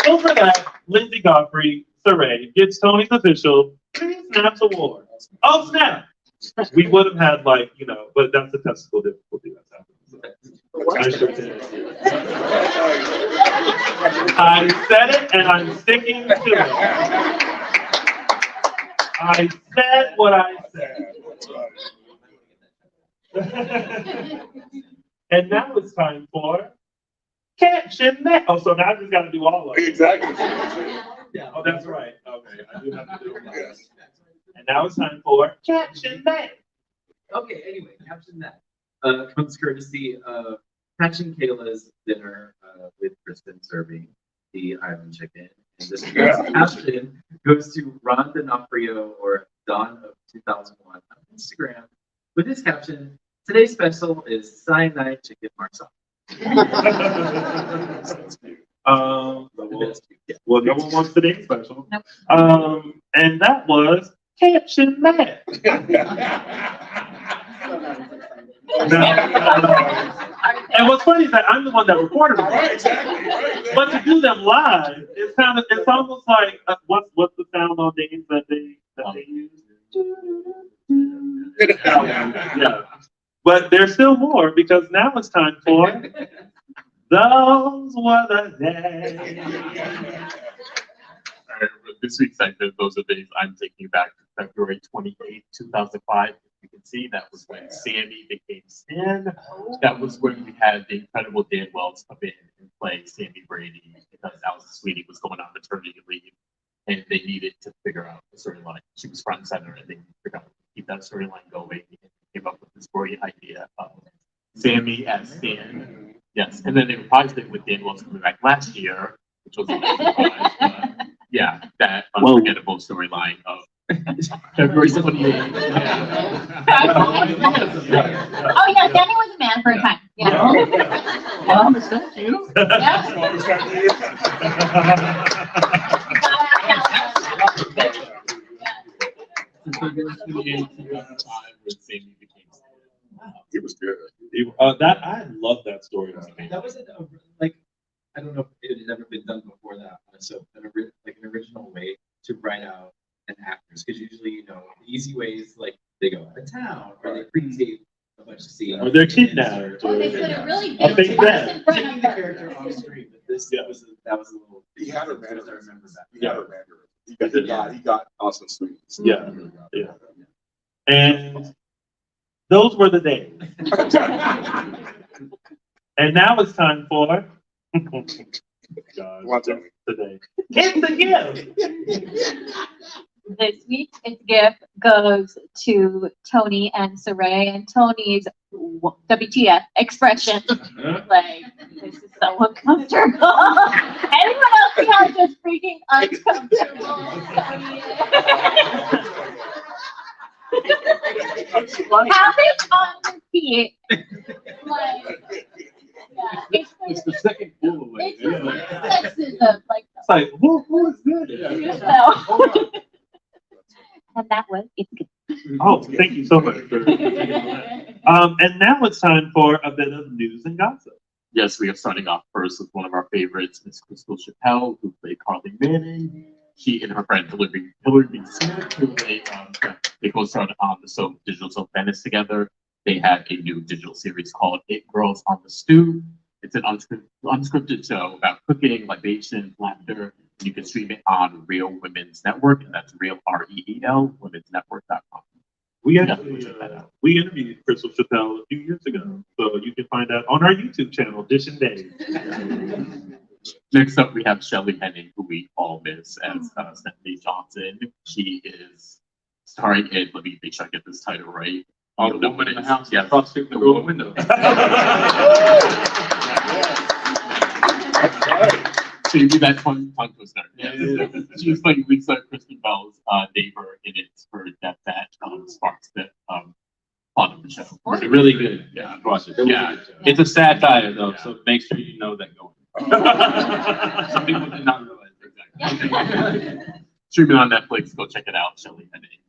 Over that, Lindsay Godfrey, Saray, gets Tony's official Snaps Award. Oh, snap! We would have had but that's the technical difficulty that's happening. I sure did. I said it and I'm sticking to it. I said what I said. And now it's time for Caption That. Oh, so now I just got to do all of it. Exactly. Yeah. Oh, that's right. Okay, I do have to do it. Yes. And now it's time for Caption That. Okay, anyway, Caption That comes courtesy of Catching Kayla's dinner with Kristen serving the island chicken. And this caption goes to Ron D'Onofrio or Dawn of 2001 on Instagram with his caption, "Today's special is cyanide chicken marsala." Well, no one wants today's special. And that was Caption That. And what's funny is that I'm the one that recorded them. Right, exactly. Right. But to do them live, it's almost like what's the sound on names that they use? Yeah. But there's still more because now it's time for Those Were the Days. This week's segment, Those Are the Days, I'm taking you back to February 28th, 2005. You can see that was when Sammy became Stan. That was when we had the incredible Dan Wells come in and play Sammy Brady because Allison Sweeney was going on maternity leave and they needed to figure out the storyline. She was front and center and they figured out to keep that storyline going and came up with this brilliant idea of Sammy as Stan. Yes, and then they reprised it with Dan Wells coming back last year, which was a nice surprise. Yeah, that unforgettable storyline of February 28th. Oh yeah, Danny was a man for a time. Yeah. Thank you. He was good. I love that story. That was I don't know if it had ever been done before that. So an original way to write out an actors, because usually the easy ways they go out of town or they pre-tape a bunch of scenes or they're kidnapped. Or they put a really A big big person bed. in front taking of the her. character off screen. But that was a little. He had her I mannerisms. remember that. He had her mannerisms. He got Austin Sweet. Yeah. Yeah. And those were the days. And now it's time for Watch out. today. It's the gift. This week's gift goes to Tony and Saray, and Tony's WTF expression. This is so uncomfortable. Anyone else see how just freaking uncomfortable Tony is? Have it on repeat. It's the second pull away. It's sexism. It's like, who is this? And that was it's good. Oh, thank you so much for and now it's time for a bit of news and gossip. Yes, we are starting off first with one of our favorites, Miss Crystal Chappelle, who played Carly Manning. She and her friend Hillary Smith, who they co-starred on the soap Digital Soap Venice together. They had a new digital series called It Girls on the Stew. It's an unscripted show about cooking, libation, laughter. You can stream it on Real Women's Network, and that's Real REEL womensnetwork.com. We interviewed Crystal Chappelle a few years ago, so you can find that on our YouTube channel, Dishin Days. Next up, we have Shelley Henning, who we all miss as Stephanie Johnson. She is starring in, let me make sure I get this title right. All the woman in the house, yeah, across the window. So you do that tongue twister. Yes. She was like Lisa Kristen Bell's neighbor in it for that sparks that plot of the show. It's really good. Yeah, watch it. Yeah, it's a satire though, so make sure you know that going. Some people did not realize exactly. Streaming on Netflix, go check it out, Shelley Henning.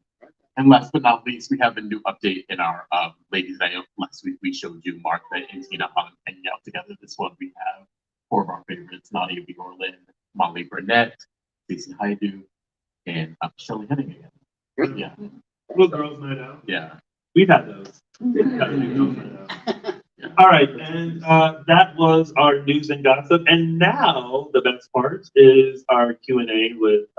And last but not least, we have a new update in our ladies night. Last week we showed you Martha and Tina hanging out together. This one we have 4 of our favorites: Nadia B. Orland, Molly Burnett, Stacey Haidu, and Shirley Henning again. Yeah. Little girls' night out. Yeah. We've had those. All right, and that was our news and gossip. And now the best part is our Q&A with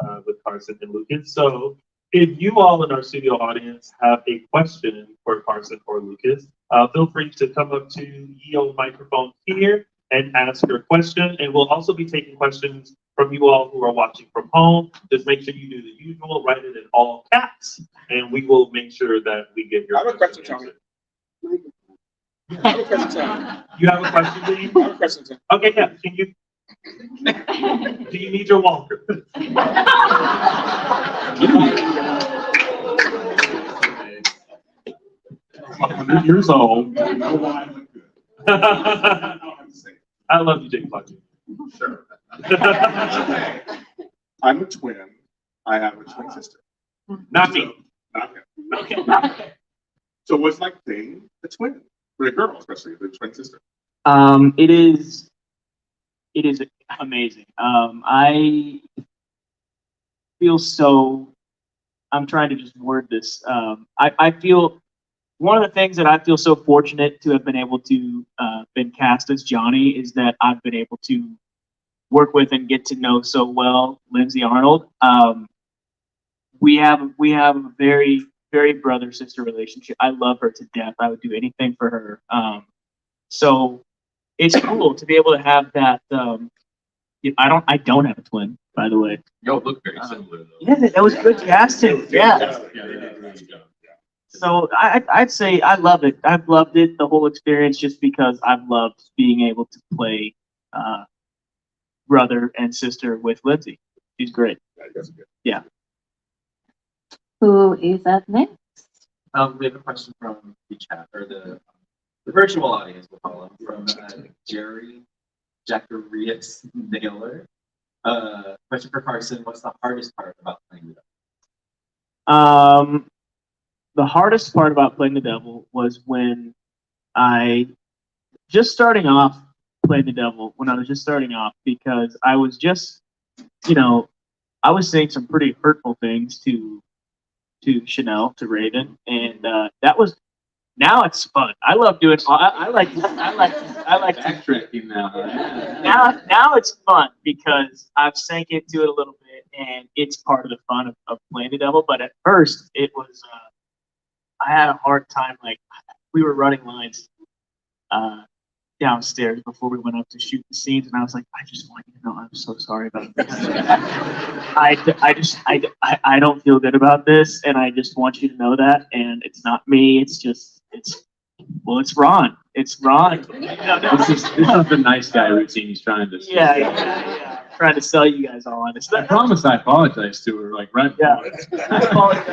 Carson and Lucas. So if you all in our studio audience have a question for Carson or Lucas, feel free to come up to the old microphone here and ask your question. And we'll also be taking questions from you all who are watching from home. Just make sure you do the usual, write it in all caps, and we will make sure that we get your question answered. I have a question, Tom. You have a question, Dean? I have a question, Tom. Okay, yeah. Can you? Do you need your walker? I'm 100 years old. I love you, Jake Plucky. Sure. I'm a twin. I have a twin sister. Not me. Not him. Okay. So what's like being a twin? For a girl, especially the twin sister. It is amazing. I feel so. I'm trying to just word this. I feel one of the things that I feel so fortunate to have been able to been cast as Johnny is that I've been able to work with and get to know so well Lindsay Arnold. We have a very brother-sister relationship. I love her to death. I would do anything for her. So it's cool to be able to have that. I don't have a twin, by the way. Y'all look very similar though. Yeah, that was good casting. Yeah. Yeah, they did a really good job. Yeah. So I'd say I love it. I've loved it, the whole experience, just because I've loved being able to play brother and sister with Lindsay. She's great. Yeah. Who is up next? We have a question from the chat, or the virtual audience, we'll call them, from Jerry Jacarias Naylor. Question for Carson: what's the hardest part about playing the devil? The hardest part about playing the devil was when I just starting off playing the devil, when I was just starting off, because I was just, I was saying some pretty hurtful things to Chanel, to Raven, and that was. Now it's fun. I love doing. I like Backtracking now. Now it's fun because I've sank into it a little bit, and it's part of the fun of playing the devil. But at first, it was. I had a hard time. Like, we were running lines downstairs before we went up to shoot the scenes, and I was like, I just want you to know I'm so sorry about this. I don't feel good about this, and I just want you to know that. And it's not me. It's Ron. It's Ron. This is the nice guy routine he's trying to. Yeah. Trying to sell you guys all on this. I promise I apologize to her, like right. Yeah. I apologize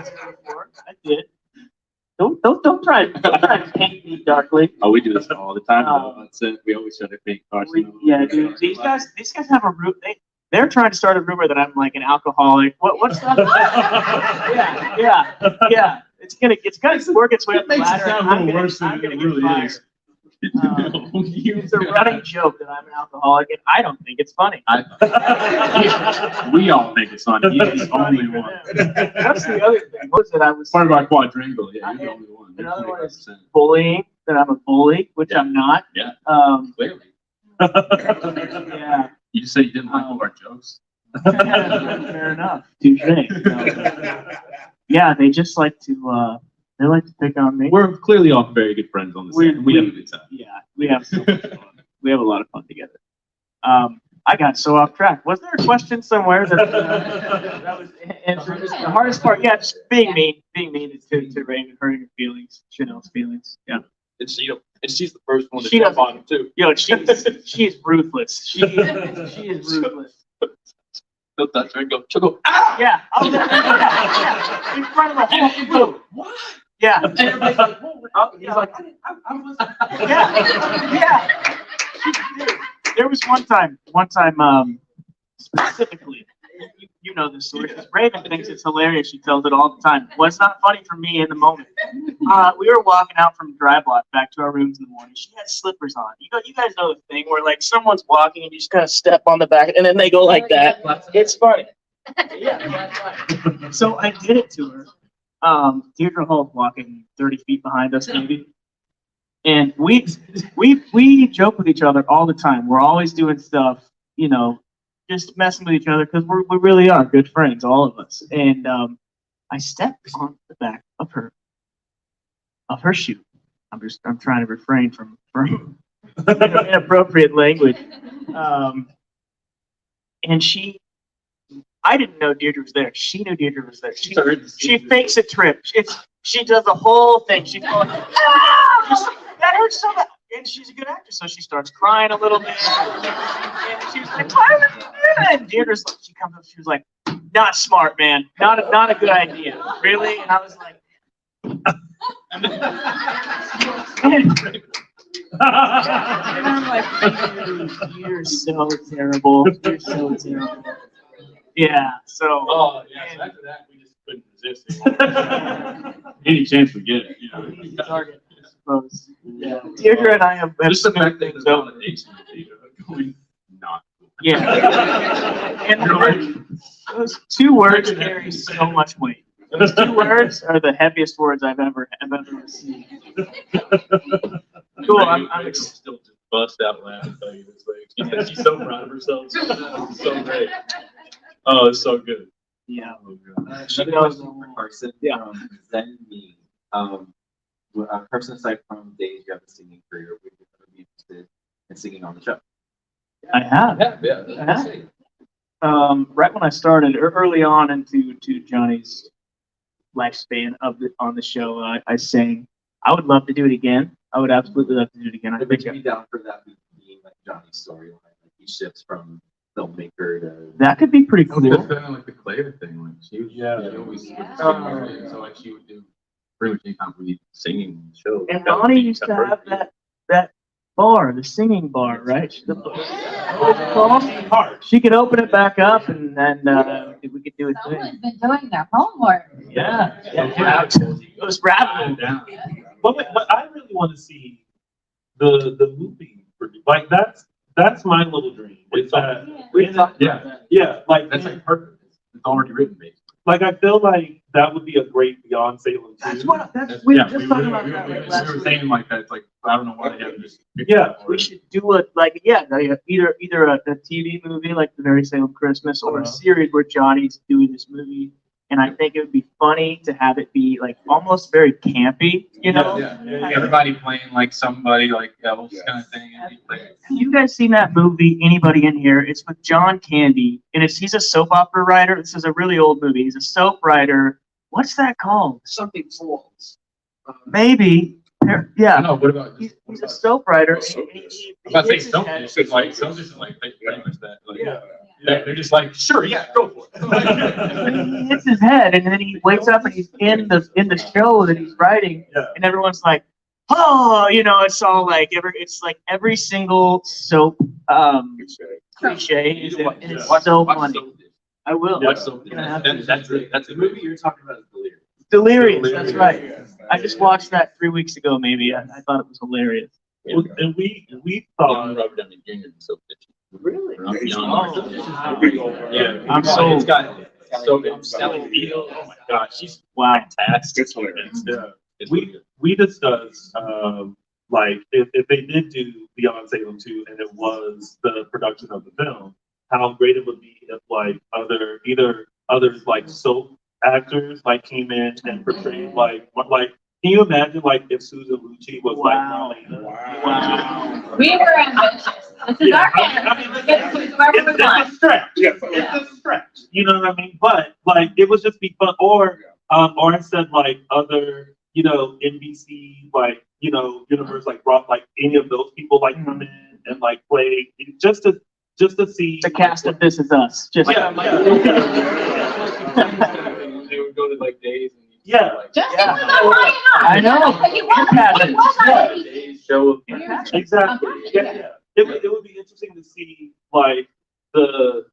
to her before. I did. Don't try and paint me darkly. Oh, we do this all the time. That's it. We always try to paint Carson. Yeah, dude. These guys have a root. They're trying to start a rumor that I'm like an alcoholic. What's that? Yeah. It's gonna work its way up the ladder. It sound a little worse than it really is. It's a running joke that I'm an alcoholic, and I don't think it's funny. We all think it's funny. He's the only one. That's the other thing. What was it? I was part of our quadrangle. Yeah, you're the only one. Another one is bullying. That I'm a bully, which I'm not. Yeah. Clearly. Yeah. You just said you didn't like all our jokes. Fair enough. Touche. Yeah, they just like to. They like to pick on me. We're clearly all very good friends on the set. We have a good time. Yeah, we have so much fun. We have a lot of fun together. I got so off track. Was there a question somewhere that was answered? The hardest part, yeah, just being mean to Raven, hurting her feelings, Chanel's feelings. Yeah. And she's the first one to jump on him too. Yo, she is ruthless. She is ruthless. Don't touch her. Go. Ah! Yeah. Yeah. In front of the whole group. What? Yeah. And everybody's like, whoa. He's like, I was. Yeah. There was one time, specifically, you know this story. Because Raven thinks it's hilarious. She tells it all the time. Well, it's not funny for me in the moment. We were walking out from Dry Block back to our rooms in the morning. She had slippers on. You guys know the thing where like someone's walking and you just kind of step on the back and then they go like that. It's funny. Yeah. So I did it to her. Deirdre Hall's walking 30 feet behind us, maybe. And we joke with each other all the time. We're always doing stuff, you know, just messing with each other because we really are good friends, all of us. And I stepped on the back of her shoe. I'm trying to refrain from inappropriate language. And I didn't know Deirdre was there. She knew Deirdre was there. She fakes a trip. She does the whole thing. She's going, that hurts so bad. And she's a good actress, so she starts crying a little bit. And she's like, why would you do that? And Deirdre's like, she comes up, she was like, not smart, man. Not a good idea. Really? And I was like, and I'm like, you're so terrible. You're so terrible. Yeah, so. Oh, yeah, so after that, we just couldn't resist it. Any chance we get it, you know. Target, I suppose. Yeah. Deirdre and I have Just the fact that there's validation going not cool. Yeah. And those two words carry so much weight. Those two words are the heaviest words I've ever received. Cool. I'm still just bust out laughing. Tell you this way. She's so proud of herself. It's so great. Oh, it's so good. Yeah. Another question for Carson. Zen Me. Carson, aside from Days, you have a singing career. Would you ever be interested in singing on the show? I have. I have. Right when I started, early on into Johnny's lifespan on the show, I sang. I would love to do it again. I would absolutely love to do it again. Would you be down for that being like Johnny's storyline? Like he shifts from filmmaker to. That could be pretty cool. It's kind of like the Claire thing. Like she always would sing, so like she would do pretty much any time we need singing on the show. And Donnie used to have that bar, the singing bar, right? She could open it back up, and then we could do it. Someone's been doing their homework. Yeah. It was rapping. But I really want to see the movie. Like that's my little dream. It's that like that's like perfect. It's already written, basically. Like I feel like that would be a great beyond Salem too. We were just talking about that. We were saying like that. It's like I don't know why they haven't just. We should do it like either a TV movie like The Very Salem Christmas or a series where Johnny's doing this movie. And I think it would be funny to have it be like almost very campy, you know? Yeah. Everybody playing like somebody like else kind of thing. Have you guys seen that movie? Anybody in here? It's with John Candy, and he's a soap opera writer. This is a really old movie. He's a soap writer. What's that called? Something Falls. Maybe. Yeah. No, what about? He's a soap writer. I'm about to say something. It's like something like pretty much that. Like, they're just like, sure, go for it. He hits his head, and then he wakes up and he's in the show that he's writing, and everyone's like, oh, you know, it's all like every single soap cliche is so funny. I will. That's the movie you're talking about. Is Delirious. That's right. I just watched that 3 weeks ago, maybe. I thought it was hilarious. And we thought Robert Downey Jr. so really. Yeah, I'm sold. It's got so good. Oh my gosh, she's fantastic. It's hilarious. We discussed like if they did do Beyond Salem 2 and it was the production of the film, how great it would be if like others like soap actors like came in and portrayed like can you imagine like if Susan Lucci was like Marlena? Wow. We were ambitious. This is our fantasy. We get to choose whoever we want. It's a stretch. It's a stretch. You know what I mean? But like it would just be fun. Or instead like other, you know, NBC like, you know, universe like brought like any of those people like come in and like play just to see the cast of This Is Us. They would go to like Days and I know. Exactly. It would be interesting to see like the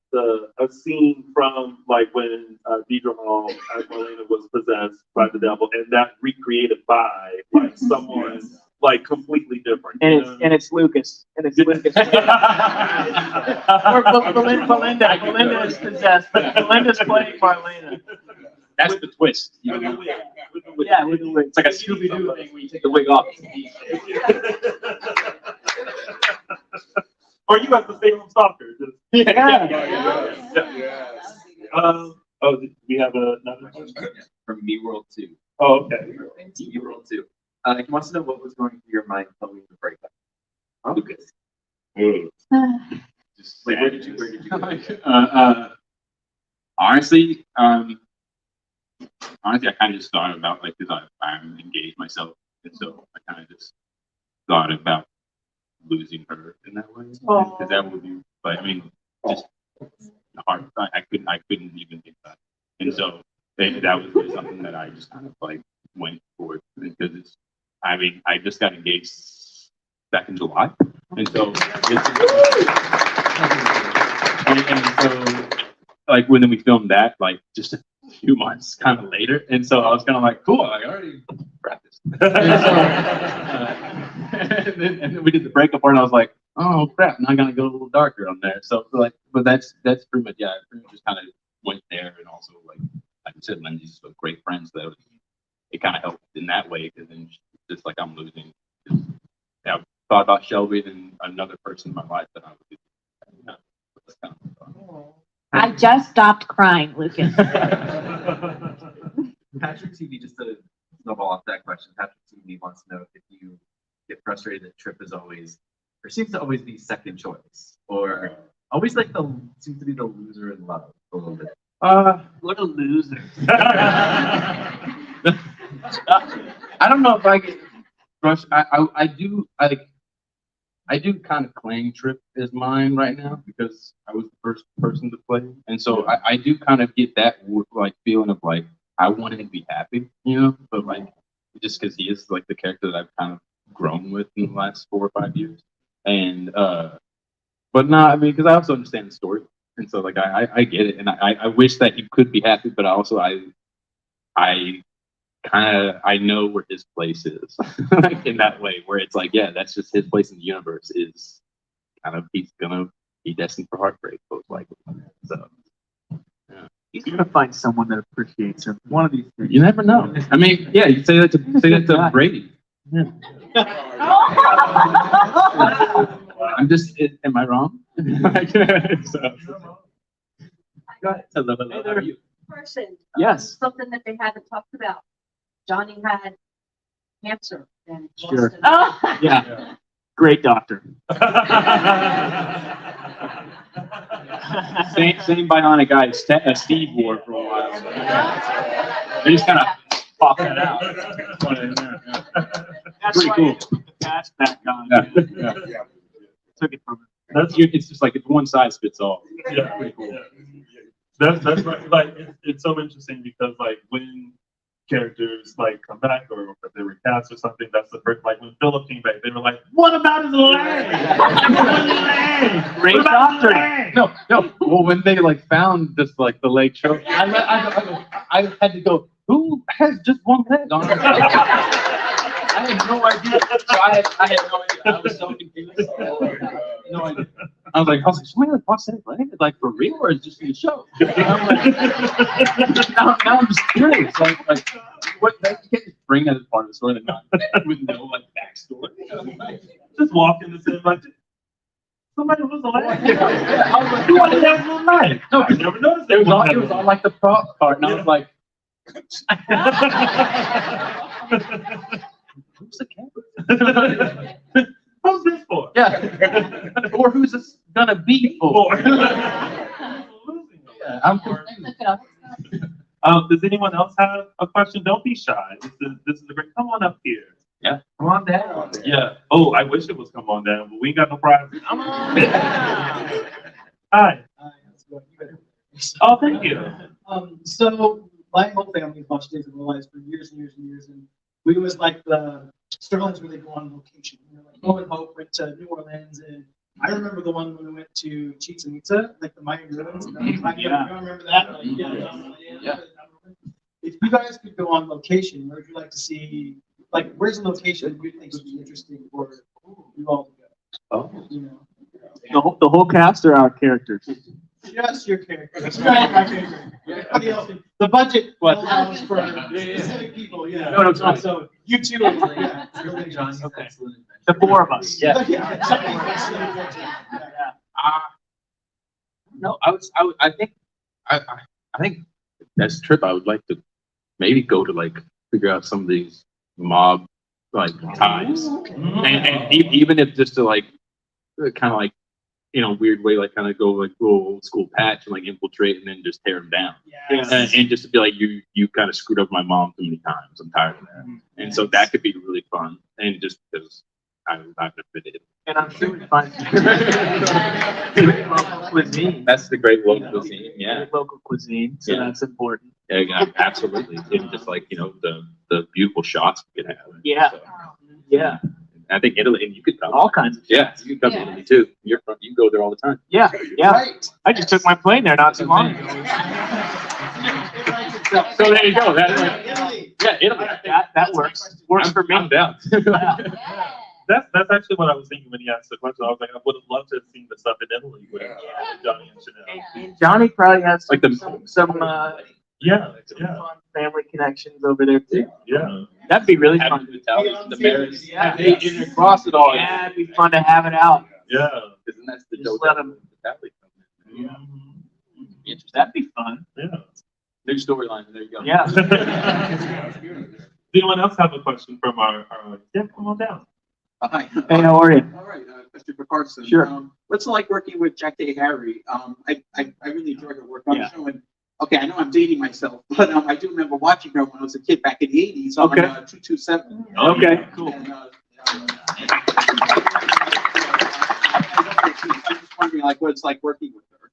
a scene from like when Deidre Hall as Marlena was possessed by the devil, and that recreated by like someone like completely different. And it's Lucas. And it's Lucas. Or Belinda. Belinda is possessed, but Belinda's playing Marlena. That's the twist. Yeah, with the wig. It's like a Scooby-Doo thing where you take the wig off. Or you have to stay on stalker. Oh, we have another question? From Me World 2. Oh, okay. Me World 2. He wants to know what was going through your mind following the breakup. Lucas. Just like, where did you go? Honestly, I kind of just thought about like, because I'm engaged myself, and so I kind of just thought about losing her in that way, because that would be. But I mean, just hard. I couldn't even think that, and so that was really something that I just kind of like went for, because it's. I mean, I just got engaged back in July, and so and so like when we filmed that, like just a few months kind of later, and so I was kind of like, cool, I already practiced. And then we did the breakup part, and I was like, oh crap, now I gotta go a little darker on there. So like, but that's pretty much, yeah, I pretty much just kind of went there, and also like I said, Lindsay's a great friend, so it kind of helped in that way, because then just like I'm losing. Yeah, I thought about Shelby and another person in my life that I would do. That's kind of I just stopped crying, Lucas. Patrick TV, just to snowball off that question, Patrick TV wants to know if you get frustrated that Tripp is always, or seems to always be second choice, or always like seems to be the loser in love a little bit. What a loser. I don't know if I get frustrated. I do kind of claim Tripp is mine right now, because I was the first person to play, and so I do kind of get that like feeling of like I want him to be happy, you know, but like just because he is like the character that I've kind of grown with in the last 4 or 5 years, and but no, I mean, because I also understand the story, and so like I get it, and I wish that he could be happy, but also I know where his place is like in that way, where it's like, yeah, that's just his place in the universe, is kind of, he's gonna be destined for heartbreak most likely. So yeah, He's gonna find someone that appreciates him. One of these days. you never know. I mean, yeah, you say that to Brady. Yeah. I'm just, am I wrong? So, go ahead. Hello, how are you? Person. Yes. Something that they haven't talked about. Johnny had cancer and Sure. lost it. Yeah. Great doctor. Same bionic guy Steve wore for a while. They just kind of pop that out. Put it in there. That's pretty cool. That's back on. Yeah. Took it from him. It's just like it's one size fits all. Yeah, Pretty cool. That's right. Like it's so interesting, because like when characters like come back, or if they were cast or something, that's the first, like when Philip came back, they were like, what about his leg? Great doctor. No. Well, when they like found this like the leg show, I had to go, who has just one leg on it? I had no idea. So I had no idea. I was so confused. No idea. I was like, somebody like lost that leg? Like for real, or is it just in the show? I'm like, now I'm just curious. Like what? You can't just bring that as part of the story, not with no like backstory. Just walk in the scene like, somebody was alive. Yeah. I was like, who wanted that one leg? No, I never noticed it was on like the prop part, and I was like, who's the camera? Who's this for? Yeah. Or who's this gonna be for? Yeah, I'm confused. Does anyone else have a question? Don't be shy. This is a great. Come on up here. Yeah. Come on down. Yeah. Oh, I wish it was come on down, but we ain't got no prizes. Come on down. Hi. Oh, thank you. So my whole family watched Days of Our Lives for years and years and years, and we was like the Sterling's where they go on location. You know, like Bo and Hope went to New Orleans, and I remember the one when we went to Chichen Itza, like the Mayan ruins. I remember that. Like, yeah. If you guys could go on location, where would you like to see? Like, where's a location you think would be interesting for you all to go? Oh. You know, The whole cast or our characters? just your character. That's right, my favorite. Everybody else, the budget allows for specific people. Yeah. No, it's fine. So you two. Yeah. Okay. The four of us. Yeah. No, I think as Tripp, I would like to maybe go to like figure out some of these mob like ties, and even if just to like kind of like weird way, like kind of go like little old school patch and like infiltrate and then just tear them down. And just to be like, you kind of screwed up my mom too many times. I'm tired of that. And so that could be really fun. And just because I'm not gonna fit it. And I'm sure we find local cuisine. That's the great local cuisine. Yeah. Local cuisine. So that's important. Yeah, absolutely. And just like the beautiful shots we could have. Yeah. So, Yeah. I think Italy, and you could come. All kinds of Yeah, you could come to Italy too. You go there all the time. Yeah. I just took my plane there not too long ago. So there you go. Italy. Yeah, Italy. That works. Works for me. I'm down. That's actually what I was thinking when he asked the question. I was like, I would have loved to have seen the stuff in Italy with Johnny and Chanel. And Johnny probably has Like some fun family connections over there too. Yeah. That'd be really fun. The marriage. Yeah. They intercross it all. Yeah, it'd be fun to have it out. Yeah. Isn't that the Just let them. That'd be fun. Yeah. New storyline. There you go. Yeah. Does anyone else have a question from our yeah, come on down. Hi. Hey, how are you? All right, question for Carson. Sure. What's it like working with Jack Day Harry? I really enjoyed her work on Yeah. the show. And okay, I know I'm dating myself, but I do remember watching her when I was a kid back in the 80s on Okay. 227. Okay, cool. And, I'm just wondering, like, what it's like working with her.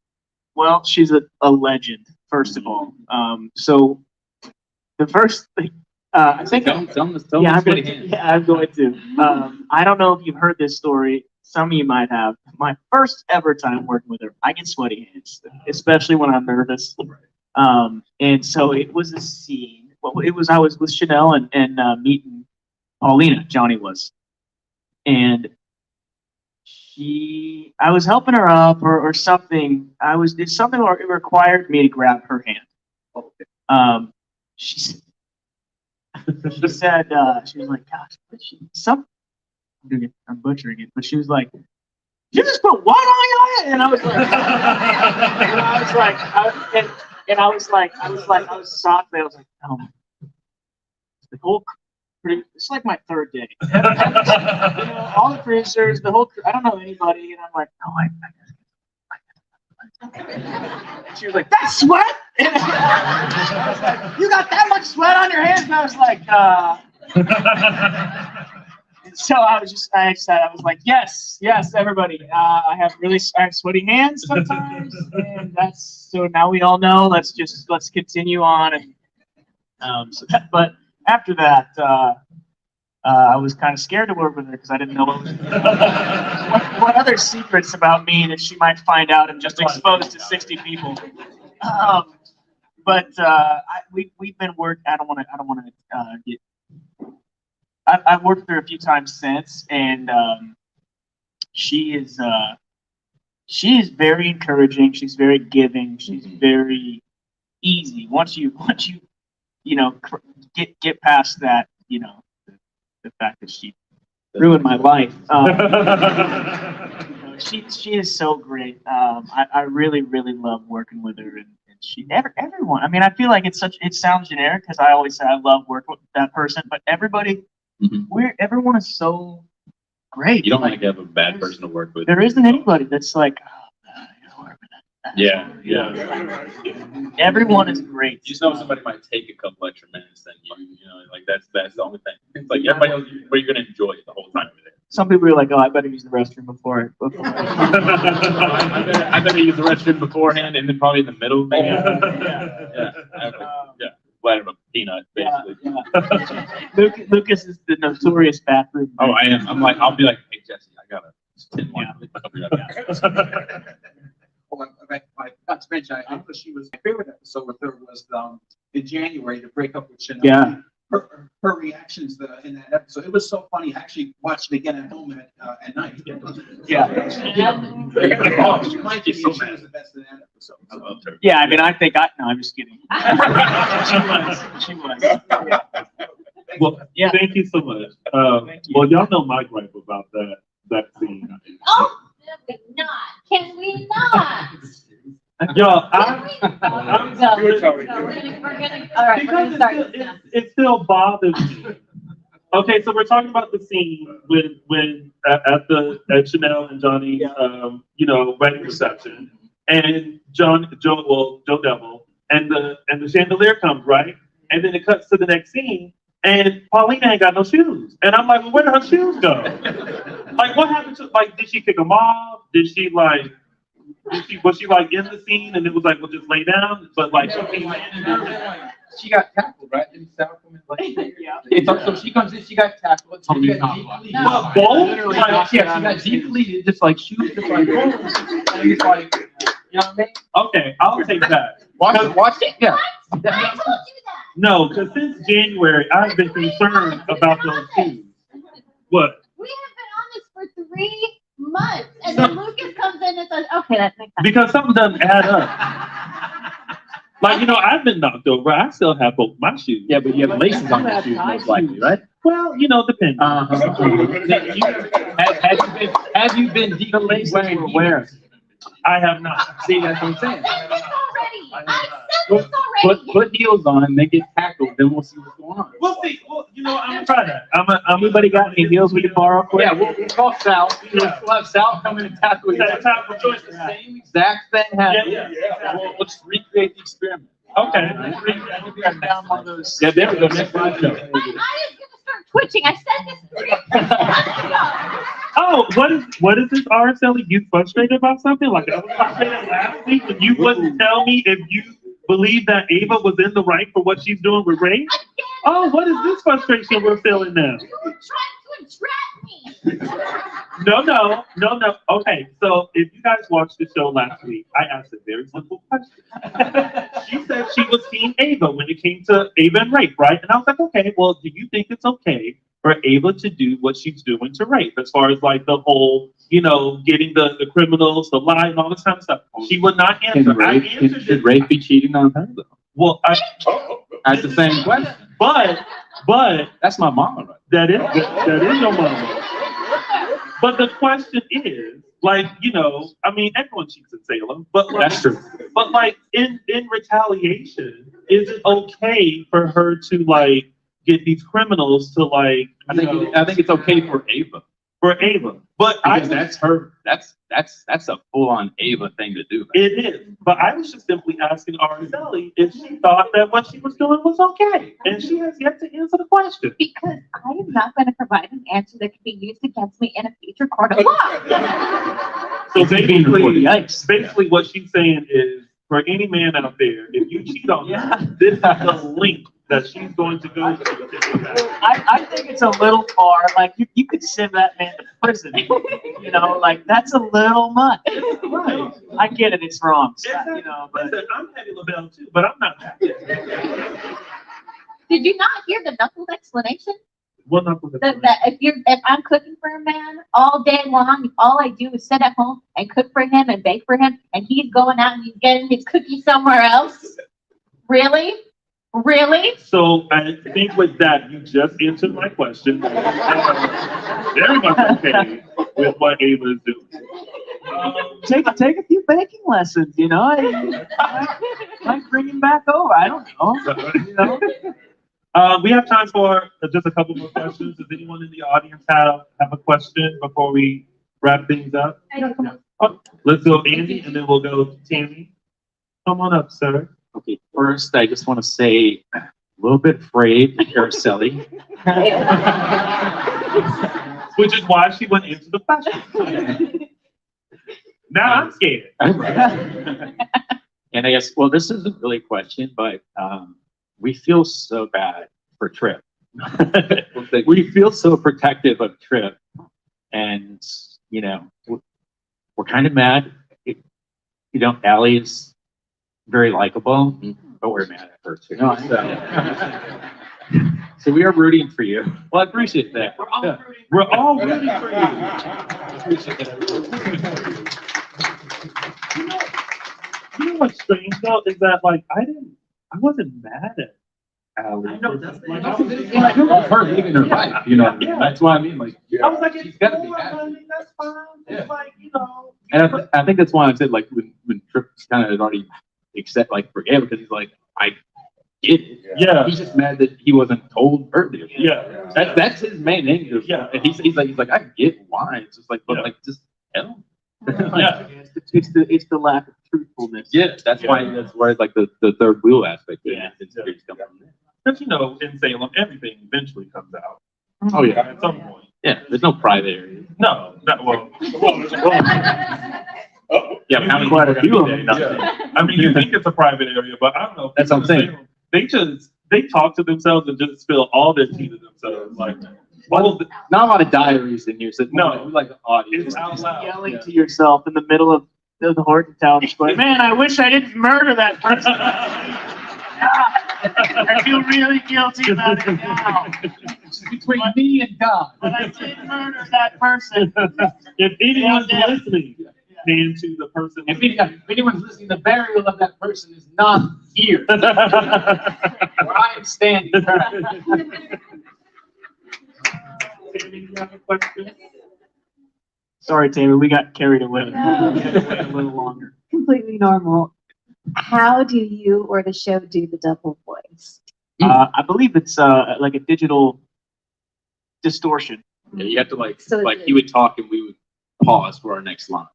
Well, she's a legend, first of all. So the first thing, I think. Tell them Yeah, what it is. I'm going to. I don't know if you've heard this story. Some of you might have. My first ever time working with her, I get sweaty hands, especially when I'm nervous. And so it was a scene. Well, I was with Chanel and meeting Paulina. Johnny was, and I was helping her up or something. It's something where it required me to grab her hand. She said, she was like, gosh, I'm butchering it, but she was like, you just put what on your head? And I was like, I was sobbing. I was like, oh my. It's like my third day. All the producers, the whole crew, I don't know anybody, and I'm like, oh, and she was like, that's sweat? And I was like, you got that much sweat on your hands? And I was like, so I was like, yes, everybody. I have sweaty hands sometimes, and so now we all know. Let's continue on. And but after that, I was kind of scared to work with her because I didn't know what other secrets about me that she might find out and just expose to 60 people. But we've been working. I don't want to get. I've worked with her a few times since, and she is very encouraging. She's very giving. She's very easy. Once you get past that, the fact that she ruined my life. She is so great. I really love working with her, and everyone. I mean, I feel like it sounds generic because I always say I love working with that person, but everybody. Everyone is so great. You don't want to have a bad person to work with. There isn't anybody that's like, yeah. Everyone is great. You just know somebody might take a couple extra minutes, then like that's the only thing. It's like everybody else, but you're gonna enjoy it the whole time you're there. Some people are like, oh, I better use the restroom before. I better use the restroom beforehand, and then probably in the middle, maybe. Flat of a peanut, basically. Lucas is the notorious bathroom. Oh, I am. I'll be like, hey Jesse, I gotta Oh, I forgot to mention, I know she was, my favorite episode with her was, in January, to break up with Chanel. Yeah. Her reactions in that episode, it was so funny. I actually watched it again at home at night. Yeah. She reminded me she was the best in that episode. I loved her. Yeah, I mean, no, I'm just kidding. She was. Well, Yeah. thank you so much. Thank you. Well, y'all know my gripe about that scene. Oh, not. Can we not? Y'all, I'm go. Good, Tony. We're gonna, all right, we're because gonna start this now. it still bothers me. Okay, so we're talking about the scene when at Chanel and Johnny's wedding reception, and JoDevil and the chandelier comes, right, and then it cuts to the next scene, and Paulina ain't got no shoes, and I'm like, well, where did her shoes go? Like, what happened to, like, did she kick them off? Was she like in the scene and it was like, well, just lay down? But like, She got tackled, right? Didn't Sarah come in like, yeah. So she comes in, she got tackled. She got deeply, both? like, yeah, she got deeply, just like shoes, just like, boom. And it's like, you know what I mean? Okay, I'll take that. Watch it, yeah. I told you that. No, because since January, I've been concerned about those shoes. What? We have been on this for 3 months, and then Lucas comes in and says, okay, that makes sense. Because something doesn't add up. Like, I've been knocked over. I still have both my shoes. Yeah, but you have laces on your shoes, most likely, right? Well, depends. Have you been deeply wearing heels? I have not. See, that's what I'm saying. I said this already. I said this already. Put heels on and they get tackled, then we'll see what's going on. We'll see. Well, I'm gonna try that. Anybody got any heels we can borrow for? Yeah, we'll call Sal. We'll have Sal come in and tackle you. That's how for choice. The same exact thing happened. Yeah. We'll just recreate the experiment. Okay. Down one of those. Yeah, there we go. Next live show. My eye is gonna start twitching. I said this 3 months. Oh, what is this, Araceli? You frustrated about something? Like I was frustrated last week when you wouldn't tell me if you believe that Ava was in the right for what she's doing with Ray? Oh, what is this frustration we're feeling now? You were trying to entrap me. No. Okay, so if you guys watched the show last week, I asked a very simple question. She said she was seeing Ava when it came to Ava and Rape, right? And I was like, okay, well, do you think it's okay for Ava to do what she's doing to Rape, as far as like the whole, getting the criminals, the lie, and all this kind of stuff? She would not answer. Should Rape be cheating on her though? Well, That's the same question. But That's my mama, right? that is your mama. But the question is, like, everyone cheats in Salem, but like, That's true. But like in retaliation, is it okay for her to like get these criminals to like? I think it's okay for Ava. For Ava, but Because that's her. That's a full-on Ava thing to do. It is. But I was just simply asking Araceli if she thought that what she was doing was okay, and she has yet to answer the question. Because I am not going to provide an answer that can be used against me in a future court of law. So basically what she's saying is, for any man out there, if you cheat on her, this is the link that she's going to go to. I think it's a little far. Like you could send that man to prison. Like that's a little much. Right. I get it. It's wrong. But Listen, I'm Patty LaBelle too, but I'm not that. Did you not hear the knuckled explanation? What knuckles? That if I'm cooking for a man all day long, all I do is sit at home and cook for him and bake for him, and he's going out and he's getting his cookies somewhere else. Really? So I think with that, you just answered my question. Very much okay with what Ava is doing. take a few baking lessons. I might bring him back over. I don't know. We have time for just a couple more questions. Does anyone in the audience have a question before we wrap things up? Oh, let's go Andy, and then we'll go to Tammy. Come on up, sir. Okay, first, I just want to say a little bit afraid of Araceli. Which is why she went into the question. Now I'm scared. And I guess, well, this isn't really a question, but we feel so bad for Tripp. We feel so protective of Tripp. And, you know, we're kind of mad. You know, Allie is very likable, but we're mad at her too. No, So we are rooting for you. Well, I appreciate that. We're all rooting for you. You know what's strange though is that like I wasn't mad at Allie. I know, that's like, her living her life, you know. Yeah. That's why I mean, like, I was like, she's gotta be mad. that's fine. Yeah. It's like, you know. And I think that's why I said, like, when Tripp kind of had already forgave, because he's like, I get it. Yeah. He's just mad that he wasn't told earlier. Yeah. That's his main anger. Yeah. And he's like, I get why. It's just like, but like, just tell him. Yeah. It's the lack of truthfulness. Yeah, that's why like the third wheel aspect. Yeah. It's coming from there. But you know, in Salem, everything eventually comes out. Oh yeah. At some point. Yeah, there's no private areas. No, well. Yeah, You how many think- quite a few of them. Yeah. I mean, you think it's a private area, but I don't know. That's what I'm saying. They talk to themselves and just spill all their tea to themselves. Like, Well, not a lot of diaries in here. So No. like the audio. it's out loud. Yelling to yourself in the middle of the Horton town, just going, man, I wish I didn't murder that person. I feel really guilty about it now. It's between me and God. But I did murder that person. If anyone's Yeah. listening, hand to the person. If anyone's listening, the burial of that person is not here. Where I am standing. Sorry, Taylor, we got carried away. We had to wait a little longer. Completely normal. How do you or the show do the double voice? I believe it's like a digital distortion. Yeah, you have to So like it's- he would talk and we would pause for our next line.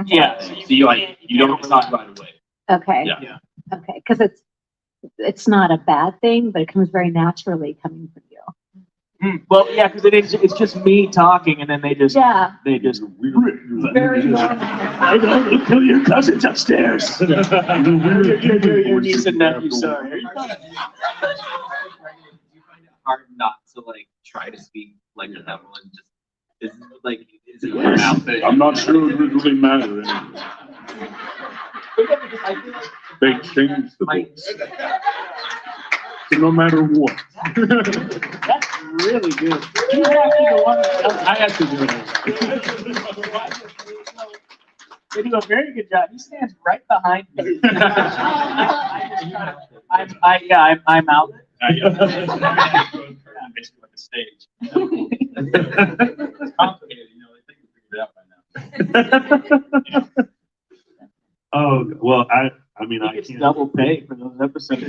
Yeah. So you don't stop right away. Okay. Yeah. Okay, because it's not a bad thing, but it comes very naturally coming from you. Well, yeah, because it's just me talking, and then they just Yeah. very normal. Kill your cousins upstairs. Your niece and nephew. Sorry. Do you find it hard not to like try to speak like the devil and just is it your mouth that I'm not sure it would really matter. They changed the books. So no matter what. That's really good. He's actually the one that I have to do it. they do a very good job. He stands right behind me. I'm out. Basically like a stage. It's complicated, you know, they think we figured it out by now. Oh, well, I mean, I It's can't. double pay for those episodes.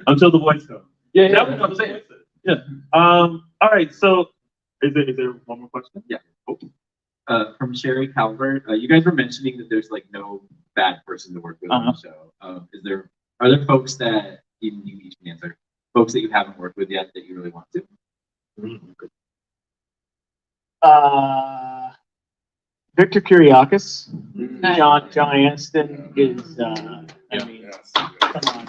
Until the voice comes. Yeah, That's what I'm saying. Yeah. All right. So, is there one more question? Yeah. From Sherry Calvert, you guys were mentioning that there's like no bad person to work with on the show. Are there folks that even you each can answer? Folks that you haven't worked with yet that you really want to? Victor Kiriakis, John Aniston is. I mean, come on.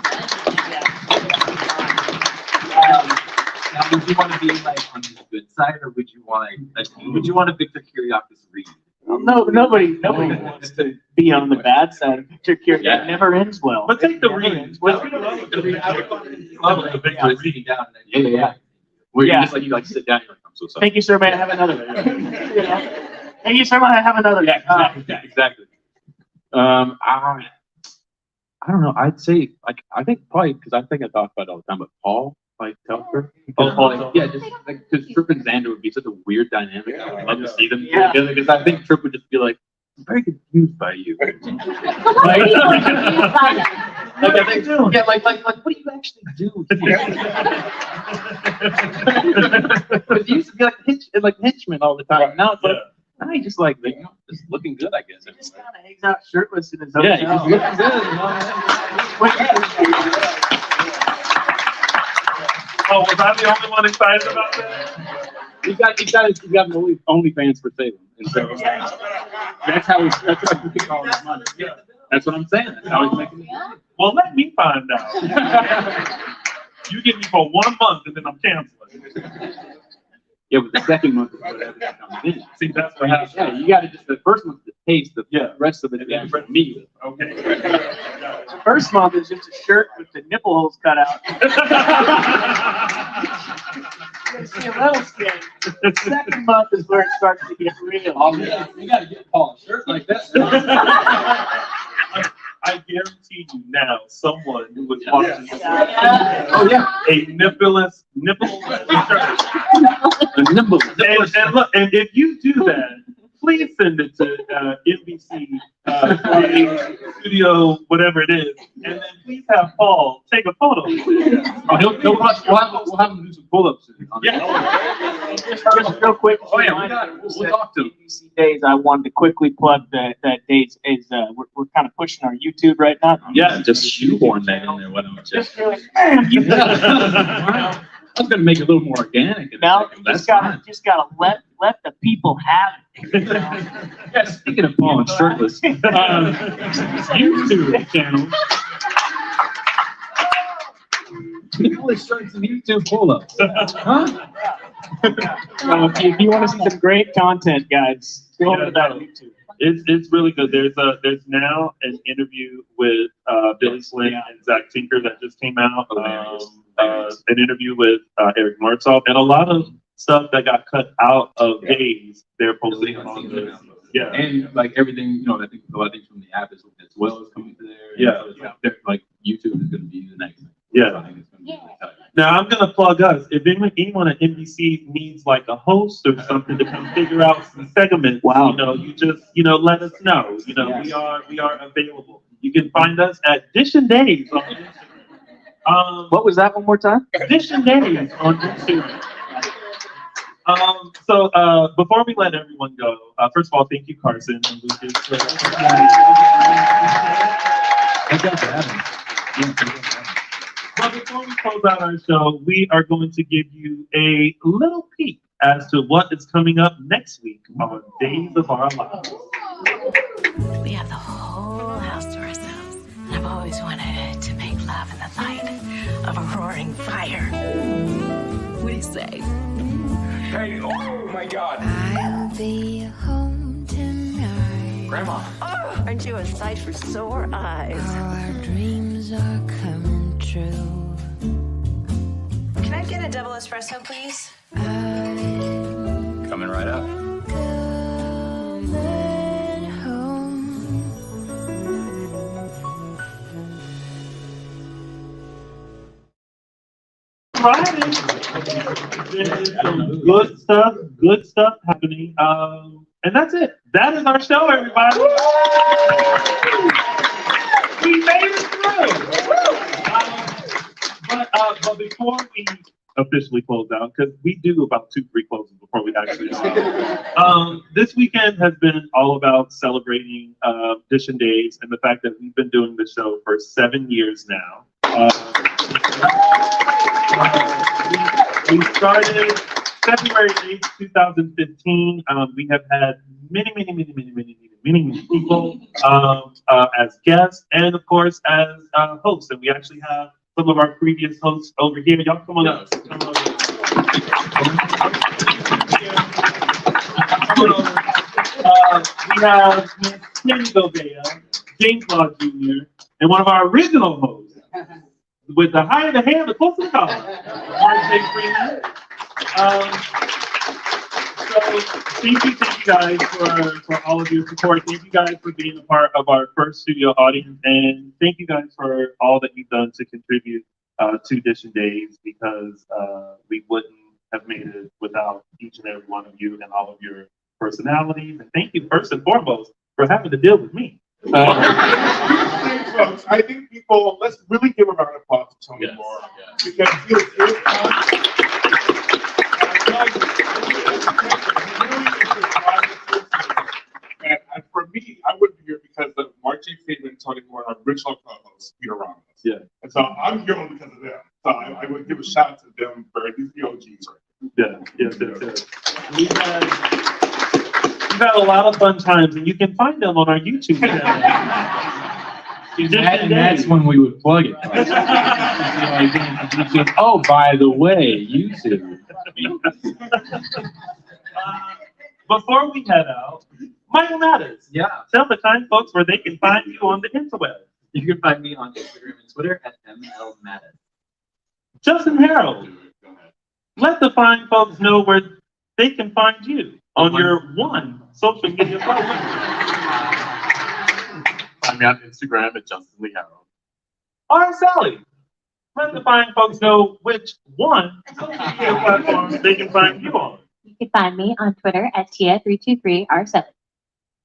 Now, would you want to be like on the good side, or would you want a Victor Kiriakis read? No, nobody wants to be on the bad side of Victor Kiriakis. It never ends well. But take the read. Well, I would love the Victor reading down. Yeah. Where you just like sit down, you're like, I'm so sorry. Thank you, sir. May I have another? Thank you, sir. May I have another? Yeah, exactly. I don't know. I'd say like I think probably because I think I talk about it all the time, but Paul like Telfer. Yeah, just like because Tripp and Xander would be such a weird dynamic. I would love to see them together because I think Tripp would just be like, I'm very confused by you. Like I think, yeah, like what do you actually do? Because he used to be like henchman all the time. Now it's like. Now he just like just looking good, I guess. He just kind of hangs out shirtless in his Yeah, hotel. he's looking good. Oh, was I the only one excited about that? He got an OnlyFans for Salem. And so that's how we make all his money. Yeah. That's what I'm saying. That's how he's making it. Well, let me find out. You get me for 1 month and then I'm canceling. Yeah, but the second month is what everything comes in. See, that's what happens. Yeah, you gotta just, the first month's the taste, the rest of it is the actual meat. Okay. The first month is just a shirt with the nipple holes cut out. You can see a little skin. The second month is where it starts to get real. Oh, yeah, you gotta get Paul a shirt like that. I guarantee you now, someone who was watching this, Oh, yeah. a nippleless shirt. A nimble. And look, and if you do that, please send it to NBC studio, whatever it is, and then please have Paul take a photo. Oh, we'll have him do some pull-ups. Yeah. Just real quick. Oh, yeah, we got it. We'll talk to him. ABC Days, I wanted to quickly plug that dates is, we're kind of pushing our YouTube right now. Yeah, just shoehorn that in there. Why don't you? Just really, I was gonna make it a little more organic. now you just gotta let the people have it. Yeah, speaking of Paul and shirtless, YouTube channel. English shirts and YouTube pull-ups. Huh? If you want to see some great content, guys, go over to that YouTube. It's really good. There's now an interview with Billy Sling and Zach Tinker that just came out. An interview with Eric Martzoff, and a lot of stuff that got cut out of Days. They're posting on the And like everything, I think a lot of things from the app as well as coming to there. Yeah. So like YouTube is going to be the next thing. Yeah. So I think it's going to be really tight. Now I'm gonna plug us. If anyone at NBC needs like a host or something to come figure out some segments, you just let us know. We are available. You can find us at Dishin Days on Instagram. What was that one more time? Dishin Days on Instagram. So before we let everyone go, first of all, thank you, Carson and Lucas. Thank you for having me. But before we close out our show, we are going to give you a little peek as to what is coming up next week on Days of Our Lives. We have the whole house to ourselves. And I've always wanted to make love in the light of a roaring fire. What do you say? Hey, oh my God. I'll be home tonight. Grandma. Oh, aren't you a sight for sore eyes? Our dreams are coming true. Can I get a double espresso, please? Coming right up. Coming home. Friday. There's some good stuff happening. And that's it. That is our show, everybody. We made it through. But before we officially close out, because we do about 2-3 closes before we actually this weekend has been all about celebrating Dishin Days and the fact that we've been doing this show for 7 years now. We started February 8th, 2015. We have had many people as guests and, of course, as hosts. And we actually have some of our previous hosts over here. Y'all come on up. Come on over. We have Kenny Gobea, James Law Jr., and one of our original hosts, with the higher the hair, the closer the collar, RJ Freeman. So thank you guys for all of your support. Thank you guys for being a part of our first studio audience, and thank you guys for all that you've done to contribute to Dishin Days, because we wouldn't have made it without each and every one of you and all of your personalities. And thank you first and foremost for having to deal with me. Thanks, folks. I think let's really give a round of applause to Tony Moore, because he was and for me, I wouldn't be here because of Mark J. Friedman and Tony Moore, our original co-hosts, Peter Ramos. Yeah. And so I'm here only because of them. So I would give a shout out to them for these OGs right now. Yes. We've had a lot of fun times, and you can find them on our YouTube channel. And that's when we would plug it. Oh, by the way, YouTube. Before we head out, Michael Matters. Yeah. Tell the kind folks where they can find you on the interweb. You can find me on Instagram and Twitter at MLMaddis. Justin Hareld. Let the fine folks know where they can find you on your one social media platform. Find me on Instagram at Justin Lee Hareld. Araceli. Let the fine folks know which one social media platform they can find you on. You can find me on Twitter at Tia323Araceli.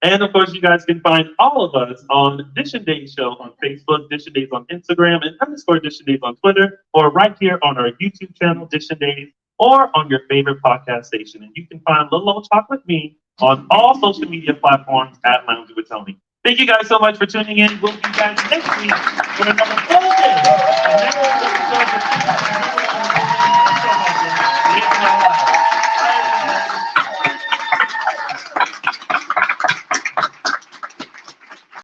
And of course, you guys can find all of us on Dishin Days Show on Facebook, Dishin Days on Instagram, and _Dishin Days on Twitter, or right here on our YouTube channel, Dishin Days, or on your favorite podcast station. And you can find Little Old Talk with me on all social media platforms at Lounge with Tony. Thank you guys so much for tuning in. We'll be back next week for another full day.